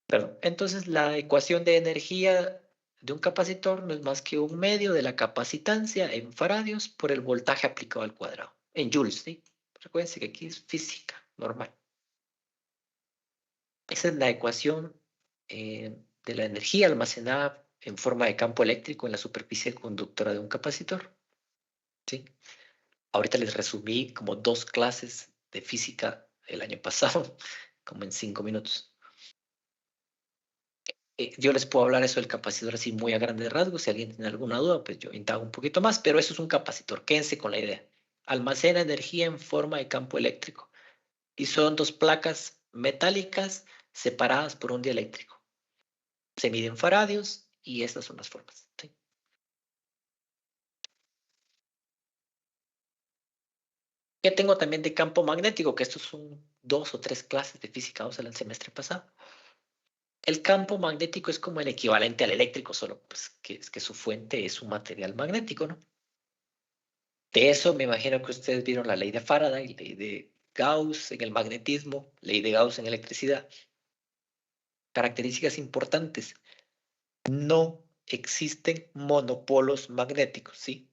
Perdón. Entonces, la ecuación de energía de un capacitor no es más que un medio de la capacitancia en faradios por el voltaje aplicado al cuadrado, en joules, ¿sí? Recuerden que aquí es física normal. Esa es la ecuación de la energía almacenada en forma de campo eléctrico en la superficie conductora de un capacitor, ¿sí? Ahorita les resumí como 2 clases de física el año pasado, como en 5 minutos. Yo les puedo hablar eso del capacitor así muy a grandes rasgos. Si alguien tiene alguna duda, pues yo indago un poquito más, pero eso es un capacitor. Quédense con la idea. Almacena energía en forma de campo eléctrico. Y son 2 placas metálicas separadas por un dieléctrico. Se miden faradios y estas son las formas, ¿sí? ¿Qué tengo también de campo magnético? Que estos son 2 o 3 clases de física 2 el semestre pasado. El campo magnético es como el equivalente al eléctrico, solo pues, que su fuente es un material magnético, ¿no? De eso me imagino que ustedes vieron la ley de Faraday, ley de Gauss en el magnetismo, ley de Gauss en electricidad. Características importantes. No existen monopolos magnéticos, ¿sí?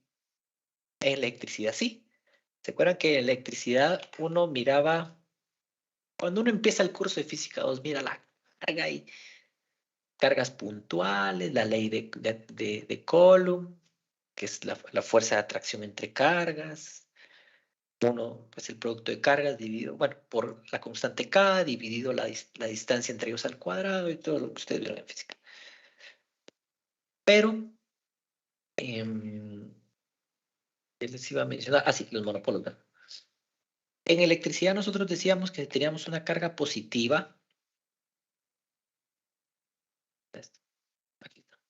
En electricidad sí. ¿Se acuerdan que en electricidad uno miraba, cuando uno empieza el curso de física 2, mira la carga y cargas puntuales, la ley de Coulomb, que es la fuerza de atracción entre cargas? Uno, pues el producto de cargas dividido, bueno, por la constante K, dividido la distancia entre ellos al cuadrado y todo lo que ustedes vieron en física. Pero, ¿qué les iba a mencionar? Ah, sí, los monopolos, ¿verdad? En electricidad nosotros decíamos que teníamos una carga positiva. Aquí está.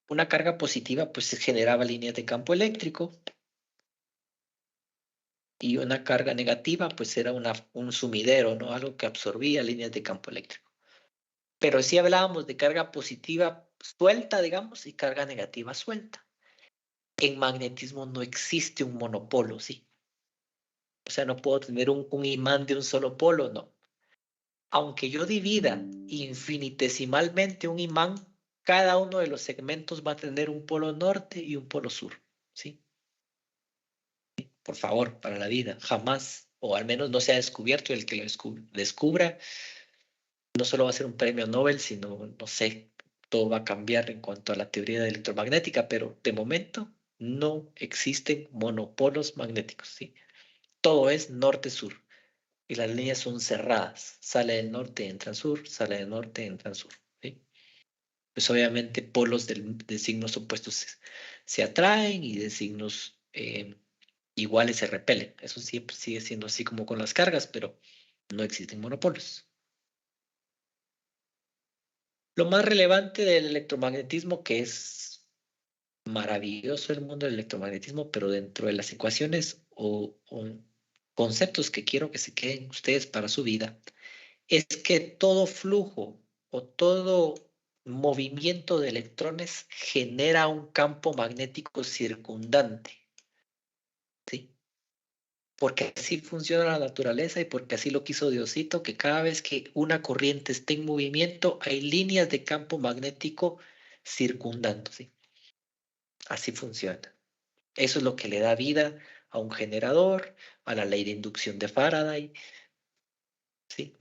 Una carga positiva, pues se generaba líneas de campo eléctrico. Y una carga negativa, pues era un sumidero, ¿no? Algo que absorbía líneas de campo eléctrico. Pero sí hablábamos de carga positiva suelta, digamos, y carga negativa suelta. En magnetismo no existe un monopolo, ¿sí? O sea, no puedo tener un imán de un solo polo, no. Aunque yo divida infinitesimalmente un imán, cada uno de los segmentos va a tener un polo norte y un polo sur, ¿sí? Por favor, para la vida, jamás o al menos no se ha descubierto, y el que lo descubra no solo va a ser un premio Nobel, sino, no sé, todo va a cambiar en cuanto a la teoría electromagnética, pero de momento no existen monopolos magnéticos, ¿sí? Todo es norte-sur y las líneas son cerradas. Sale del norte, entra al sur, sale del norte, entra al sur, ¿sí? Pues obviamente polos de signos opuestos se atraen y de signos iguales se repelen. Eso sí, pues, sigue siendo así como con las cargas, pero no existen monopolos. Lo más relevante del electromagnetismo, que es maravilloso el mundo del electromagnetismo, pero dentro de las ecuaciones o conceptos que quiero que se queden ustedes para su vida, es que todo flujo o todo movimiento de electrones genera un campo magnético circundante, ¿sí? Porque así funciona la naturaleza y porque así lo quiso Diosito, que cada vez que una corriente esté en movimiento, hay líneas de campo magnético circundando, ¿sí? Así funciona. Eso es lo que le da vida a un generador, a la ley de inducción de Faraday, ¿sí?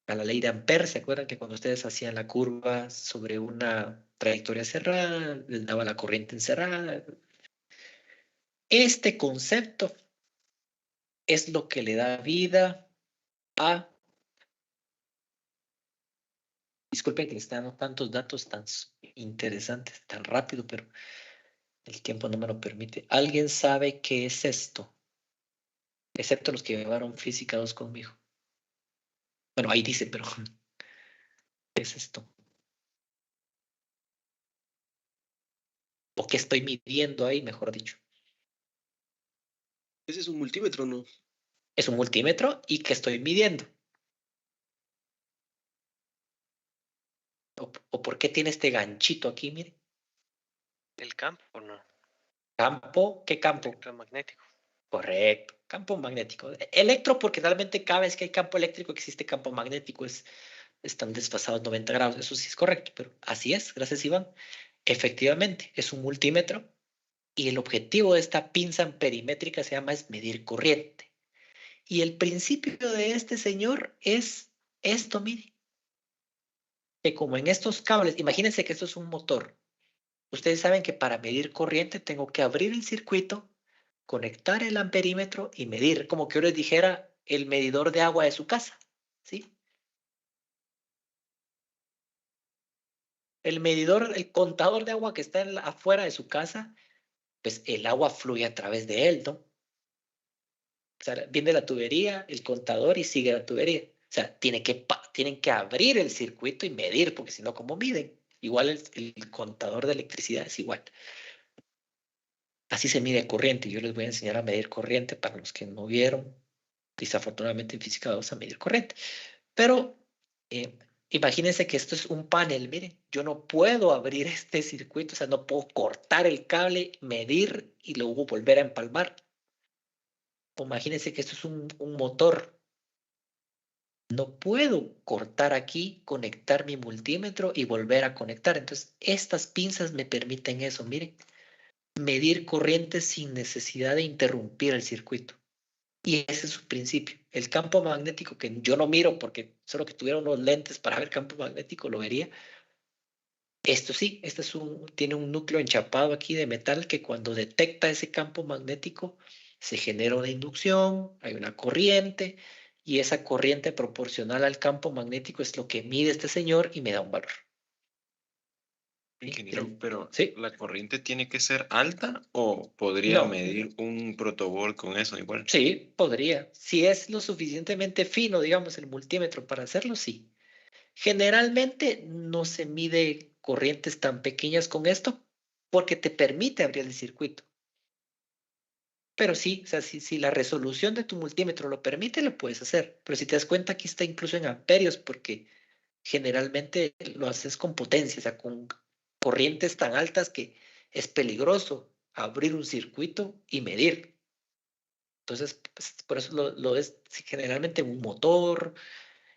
A la ley de Ampère. ¿Se acuerdan que cuando ustedes hacían la curva sobre una trayectoria cerrada, les daba la corriente encerrada? Este concepto es lo que le da vida a... Disculpen que les esté dando tantos datos tan interesantes, tan rápido, pero el tiempo no me lo permite. ¿Alguien sabe qué es esto? Excepto los que llevaron física 2 conmigo. Bueno, ahí dice, pero ¿qué es esto? ¿O qué estoy midiendo ahí, mejor dicho? Ese es un multímetro, ¿no? Es un multímetro y que estoy midiendo. ¿O por qué tiene este ganchito aquí, mire? El campo, ¿no? ¿Campo? ¿Qué campo? Electromagnético. Correcto, campo magnético. Electro, porque realmente cada vez que hay campo eléctrico existe campo magnético, están desfasados 90 grados, eso sí es correcto, pero así es, gracias Iván. Efectivamente, es un multímetro y el objetivo de esta pinza amperimétrica se llama es medir corriente. Y el principio de este señor es esto, mire, que como en estos cables, imagínense que esto es un motor. Ustedes saben que para medir corriente tengo que abrir el circuito, conectar el amperímetro y medir, como que yo les dijera, el medidor de agua de su casa, ¿sí? El medidor, el contador de agua que está afuera de su casa, pues el agua fluye a través de él, ¿no? O sea, viene la tubería, el contador y sigue la tubería. O sea, tienen que abrir el circuito y medir, porque si no, ¿cómo miden? Igual el contador de electricidad es igual. Así se mide corriente. Yo les voy a enseñar a medir corriente para los que no vieron. Desafortunadamente en física vamos a medir corriente. Pero imagínense que esto es un panel. Miren, yo no puedo abrir este circuito, o sea, no puedo cortar el cable, medir y luego volver a empalmar. O imagínense que esto es un motor. No puedo cortar aquí, conectar mi multímetro y volver a conectar. Entonces, estas pinzas me permiten eso. Miren, medir corrientes sin necesidad de interrumpir el circuito. Y ese es su principio. El campo magnético, que yo no miro porque solo que tuviera unos lentes para ver campo magnético lo vería. Esto sí, tiene un núcleo enchapado aquí de metal que cuando detecta ese campo magnético se genera una inducción, hay una corriente y esa corriente proporcional al campo magnético es lo que mide este señor y me da un valor. Ingeniero, pero ¿sí? ¿la corriente tiene que ser alta o podría No. medir un protovolt con eso igual? Sí, podría. Si es lo suficientemente fino, digamos, el multímetro para hacerlo, sí. Generalmente no se mide corrientes tan pequeñas con esto porque te permite abrir el circuito. Pero sí, o sea, si la resolución de tu multímetro lo permite, lo puedes hacer. Pero si te das cuenta, aquí está incluso en amperios porque generalmente lo haces con potencia, o sea, con corrientes tan altas que es peligroso abrir un circuito y medir. Entonces, pues, por eso lo es generalmente en un motor,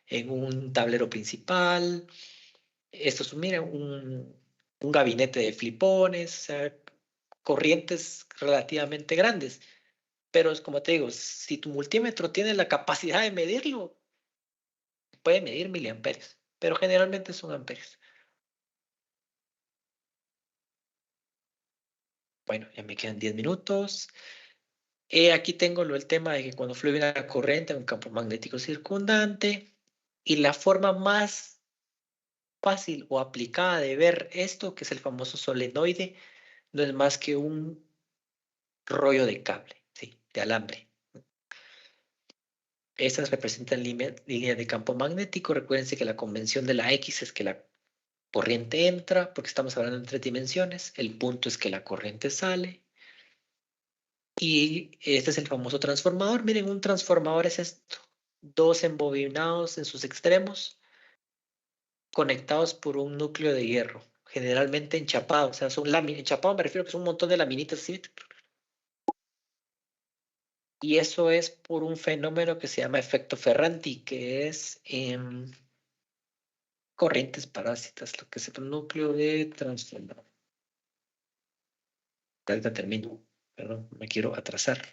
en un tablero principal. Esto es, mira, un gabinete de flipones, o sea, corrientes relativamente grandes. Pero es como te digo, si tu multímetro tiene la capacidad de medirlo, puede medir miliamperios, pero generalmente son amperios. Bueno, ya me quedan 10 minutos. Aquí tengo el tema de que cuando fluye una corriente en un campo magnético circundante, y la forma más fácil o aplicada de ver esto, que es el famoso solenoide, no es más que un rollo de cable, ¿sí? De alambre. Estas representan líneas de campo magnético. Recuérdense que la convención de la X es que la corriente entra, porque estamos hablando en 3 dimensiones. El punto es que la corriente sale. Y este es el famoso transformador. Miren, un transformador es esto. 2 embobinados en sus extremos, conectados por un núcleo de hierro, generalmente enchapado. O sea, son láminas. Enchapado me refiero a que son un montón de laminitas así. Y eso es por un fenómeno que se llama efecto Ferranti, que es corrientes parásitas, lo que es el núcleo de transformador. Ahorita termino, perdón, me quiero atrasar.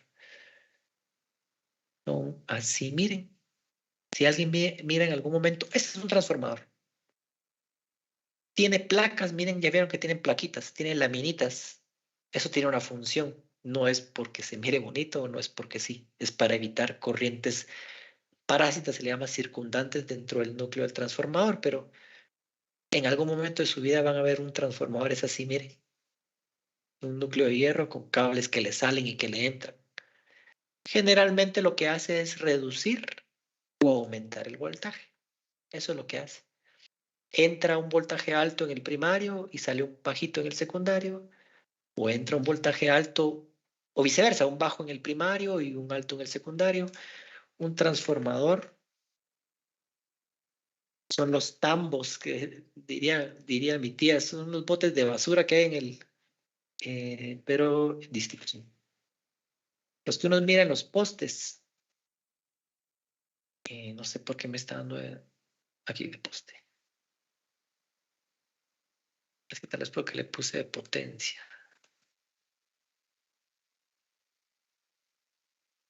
No, así, miren. Si alguien mira en algún momento, este es un transformador. Tiene placas, miren, ya vieron que tienen plaquitas, tiene laminitas. Eso tiene una función. No es porque se mire bonito, no es porque sí. Es para evitar corrientes parásitas, se le llama circundantes dentro del núcleo del transformador, pero en algún momento de su vida van a ver un transformador, es así, miren. Un núcleo de hierro con cables que le salen y que le entran. Generalmente lo que hace es reducir o aumentar el voltaje. Eso es lo que hace. Entra un voltaje alto en el primario y sale un bajito en el secundario, o entra un voltaje alto o viceversa, un bajo en el primario y un alto en el secundario. Un transformador son los tambos que diría mi tía, son los botes de basura que hay en el, pero distintos. Los que uno mira en los postes. No sé por qué me está dando aquí de poste. Es que tal vez porque le puse de potencia.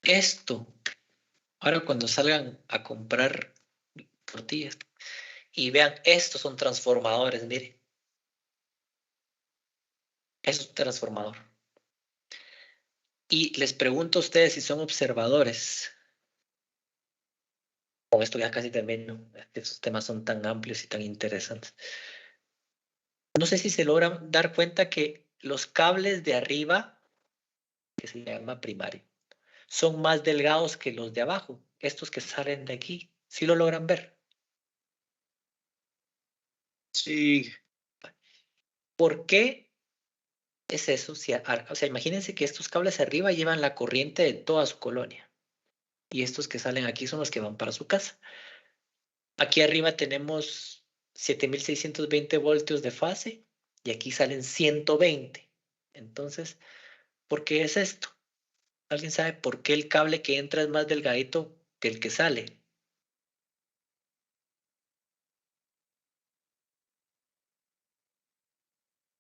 Esto, ahora cuando salgan a comprar tortillas y vean, estos son transformadores, miren. Eso es un transformador. Y les pregunto a ustedes si son observadores. Con esto ya casi termino. Estos temas son tan amplios y tan interesantes. No sé si se logran dar cuenta que los cables de arriba, que se llama primario, son más delgados que los de abajo. Estos que salen de aquí, ¿sí lo logran ver? Sí. ¿Por qué es eso? O sea, imagínense que estos cables arriba llevan la corriente de toda su colonia. Y estos que salen aquí son los que van para su casa. Aquí arriba tenemos 7620 voltios de fase y aquí salen 120. Entonces, ¿por qué es esto? ¿Alguien sabe por qué el cable que entra es más delgadito que el que sale?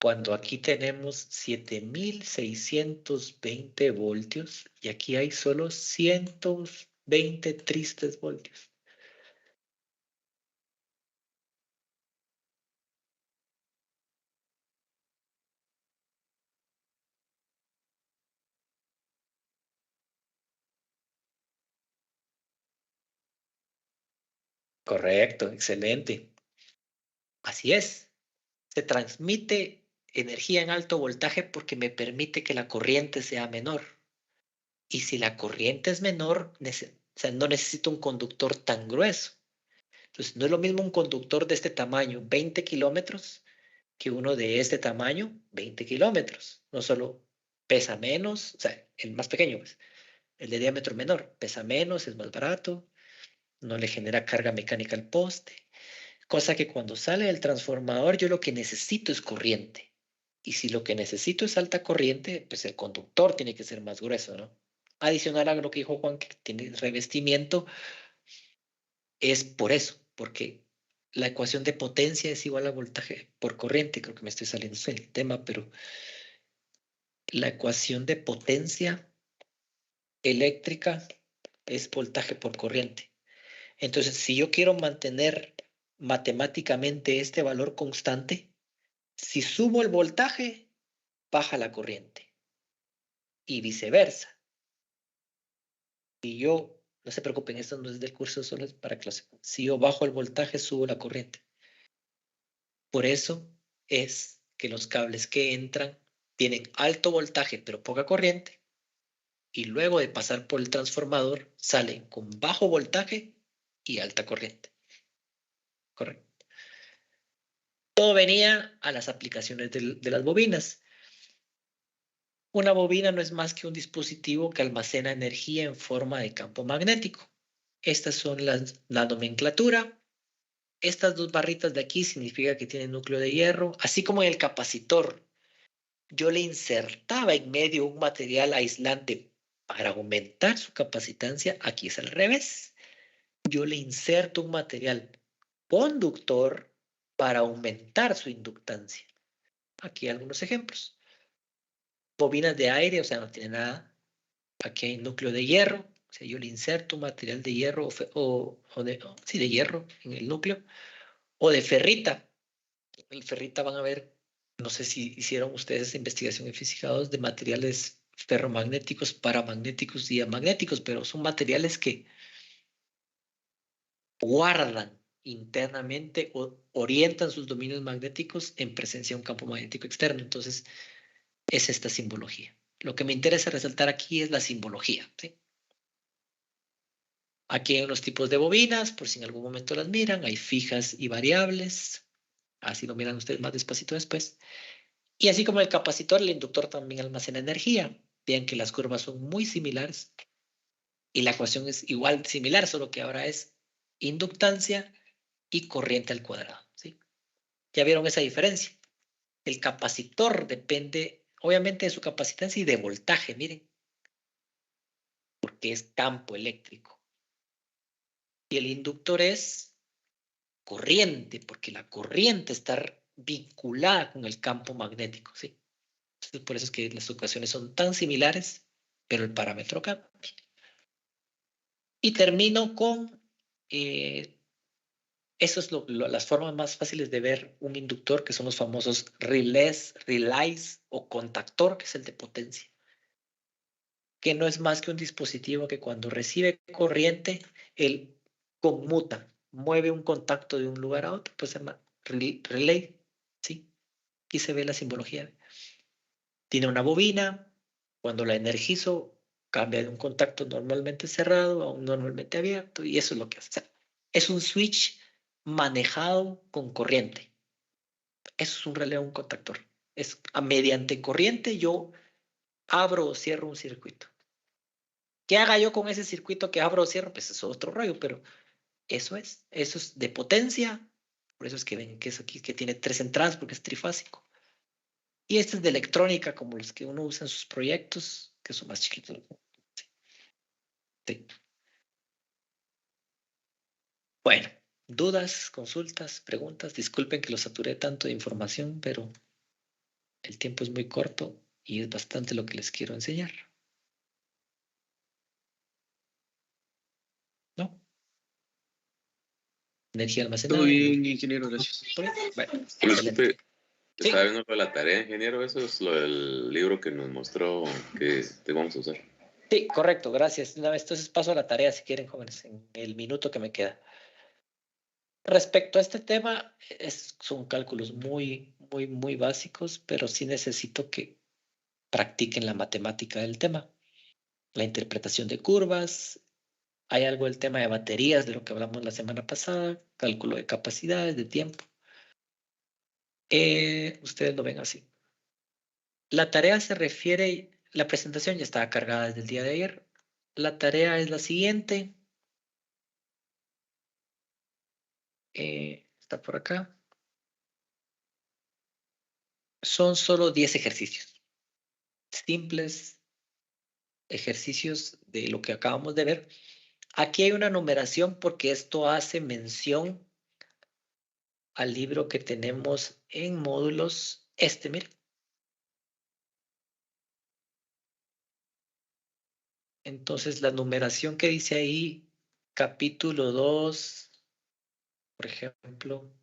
Cuando aquí tenemos 7620 voltios y aquí hay solo 120 tristes voltios. Correcto, excelente. Así es. Se transmite energía en alto voltaje porque me permite que la corriente sea menor. Y si la corriente es menor, o sea, no necesito un conductor tan grueso. Entonces, no es lo mismo un conductor de este tamaño, 20 kilómetros, que uno de este tamaño, 20 kilómetros. No solo pesa menos, o sea, el más pequeño, pues, el de diámetro menor, pesa menos, es más barato, no le genera carga mecánica al poste. Cosa que cuando sale del transformador, yo lo que necesito es corriente. Y si lo que necesito es alta corriente, pues el conductor tiene que ser más grueso, ¿no? Adicional a lo que dijo Juan, que tiene revestimiento, es por eso, porque la ecuación de potencia es igual a voltaje por corriente. Creo que me estoy saliendo del tema, pero la ecuación de potencia eléctrica es voltaje por corriente. Entonces, si yo quiero mantener matemáticamente este valor constante, si subo el voltaje, baja la corriente. Y viceversa. Si yo, no se preocupen, esto no es del curso, solo es para clase. Si yo bajo el voltaje, subo la corriente. Por eso es que los cables que entran tienen alto voltaje, pero poca corriente. Y luego de pasar por el transformador, salen con bajo voltaje y alta corriente. Correcto. Todo venía a las aplicaciones de las bobinas. Una bobina no es más que un dispositivo que almacena energía en forma de campo magnético. Estas son la nomenclatura. Estas dos barritas de aquí significa que tienen núcleo de hierro, así como en el capacitor. Yo le insertaba en medio un material aislante para aumentar su capacitancia. Aquí es al revés. Yo le inserto un material conductor para aumentar su inductancia. Aquí hay algunos ejemplos. Bobinas de aire, o sea, no tiene nada. Aquí hay núcleo de hierro. O sea, yo le inserto un material de hierro de hierro en el núcleo. O de ferrita. El ferrita van a ver, no sé si hicieron ustedes investigación en física 2 de materiales ferromagnéticos, paramagnéticos y diamagnéticos, pero son materiales que guardan internamente o orientan sus dominios magnéticos en presencia de un campo magnético externo. Entonces, es esta simbología. Lo que me interesa resaltar aquí es la simbología, ¿sí? Aquí hay unos tipos de bobinas, por si en algún momento las miran, hay fijas y variables. Así lo miran ustedes más despacito después. Y así como el capacitor, el inductor también almacena energía. Vean que las curvas son muy similares y la ecuación es igual similar, solo que ahora es inductancia y corriente al cuadrado, ¿sí? ¿Ya vieron esa diferencia? El capacitor depende, obviamente, de su capacitancia y de voltaje, miren, porque es campo eléctrico. Y el inductor es corriente, porque la corriente está vinculada con el campo magnético, ¿sí? Entonces, por eso es que las ecuaciones son tan similares, pero el parámetro cambia. Y termino con, eso es las formas más fáciles de ver un inductor, que son los famosos relays o contactor, que es el de potencia, que no es más que un dispositivo que cuando recibe corriente, él conmuta, mueve un contacto de un lugar a otro, pues se llama relay, ¿sí? Aquí se ve la simbología. Tiene una bobina, cuando la energizo, cambia de un contacto normalmente cerrado a un normalmente abierto, y eso es lo que hace. O sea, es un switch manejado con corriente. Eso es un relé o un contactor. Es mediante corriente yo abro o cierro un circuito. ¿Qué haga yo con ese circuito que abro o cierro? Pues es otro rollo, pero eso es de potencia. Por eso es que ven que es aquí, que tiene 3 entradas porque es trifásico. Y este es de electrónica, como los que uno usa en sus proyectos, que son más chiquitos. Sí. Bueno, dudas, consultas, preguntas. Disculpen que los saturé tanto de información, pero el tiempo es muy corto y es bastante lo que les quiero enseñar. ¿No? Energía almacenada. Todo bien, ingeniero, gracias. Bueno, Disculpe, Sí. estaba viendo lo de la tarea, ingeniero. Eso es lo del libro que nos mostró que te vamos a usar. Sí, correcto, gracias. Una vez, entonces paso a la tarea si quieren, jóvenes, en el minuto que me queda. Respecto a este tema, son cálculos muy, muy, muy básicos, pero sí necesito que practiquen la matemática del tema. La interpretación de curvas, hay algo del tema de baterías, de lo que hablamos la semana pasada, cálculo de capacidades, de tiempo. Ustedes lo ven así. La tarea se refiere, la presentación ya estaba cargada desde el día de ayer. La tarea es la siguiente. Está por acá. Son solo 10 ejercicios. Simples ejercicios de lo que acabamos de ver. Aquí hay una numeración porque esto hace mención al libro que tenemos en módulos. Miren. Entonces, la numeración que dice ahí, capítulo 2, por ejemplo,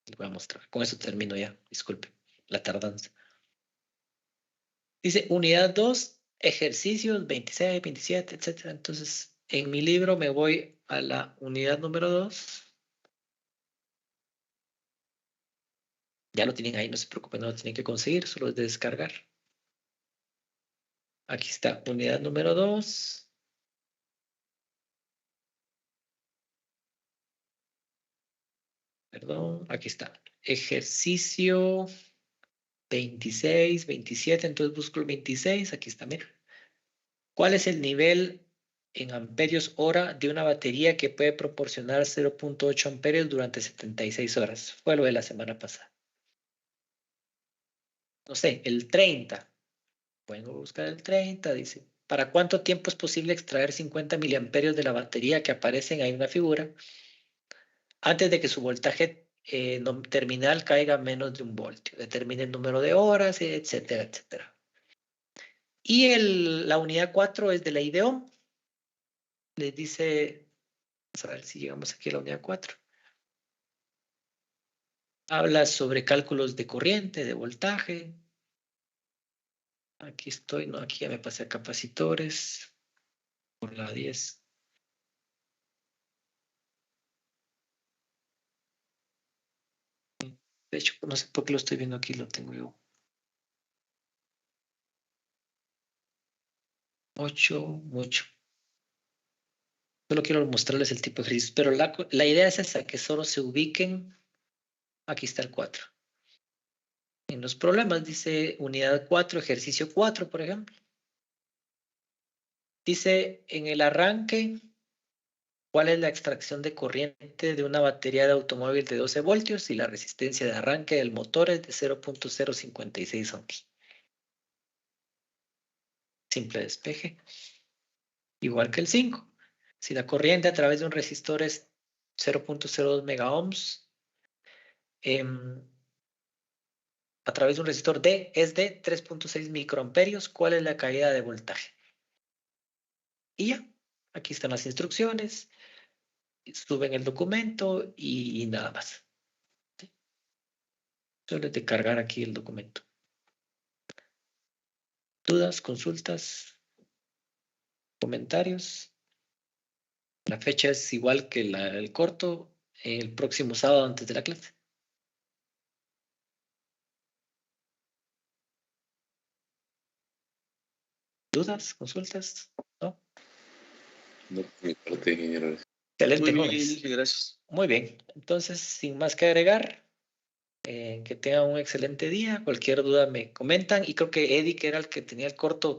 les voy a mostrar. Con eso termino ya. Disculpe la tardanza. Dice unidad 2, ejercicios 26, 27, etc. Entonces, en mi libro me voy a la unidad número 2. Ya lo tienen ahí, no se preocupen, no lo tienen que conseguir, solo es de descargar. Aquí está, unidad número 2. Perdón, aquí está. Ejercicio 26, 27, entonces busco el 26, aquí está, mira. ¿Cuál es el nivel en amperios hora de una batería que puede proporcionar 0.8 amperios durante 76 horas? Fue lo de la semana pasada. No sé, el 30. Pueden buscar el 30, dice. ¿Para cuánto tiempo es posible extraer 50 miliamperios de la batería que aparecen ahí en la figura antes de que su voltaje terminal caiga a menos de 1 voltio? Determine el número de horas, etcétera, etcétera. Y la unidad 4 es de la IDEO. Les dice, vamos a ver si llegamos aquí a la unidad 4. Habla sobre cálculos de corriente, de voltaje. Aquí estoy, no, aquí ya me pasé a capacitores por la 10. De hecho, no sé por qué lo estoy viendo aquí, lo tengo yo. 8, mucho. Solo quiero mostrarles el tipo de ejercicios, pero la idea es esa, que solo se ubiquen. Aquí está el 4. En los problemas dice unidad 4, ejercicio 4, por ejemplo. Dice en el arranque, ¿cuál es la extracción de corriente de una batería de automóvil de 12 voltios y la resistencia de arranque del motor es de 0.056 ohms? Simple despeje. Igual que el 5. Si la corriente a través de un resistor es 0.02 megaohms, a través de un resistor D es de 3.6 microamperios, ¿cuál es la caída de voltaje? Y ya, aquí están las instrucciones, suben el documento y nada más. ¿Sí? Solo es de cargar aquí el documento. ¿Dudas, consultas, comentarios? La fecha es igual que el corto, el próximo sábado antes de la clase. ¿Dudas, consultas? ¿No? No, por mi parte, ingeniero. Excelente, Muy jóvenes. bien, gracias. Muy bien. Entonces, sin más que agregar, que tengan un excelente día. Cualquier duda me comentan. Y creo que Eddie, que era el que tenía el corto,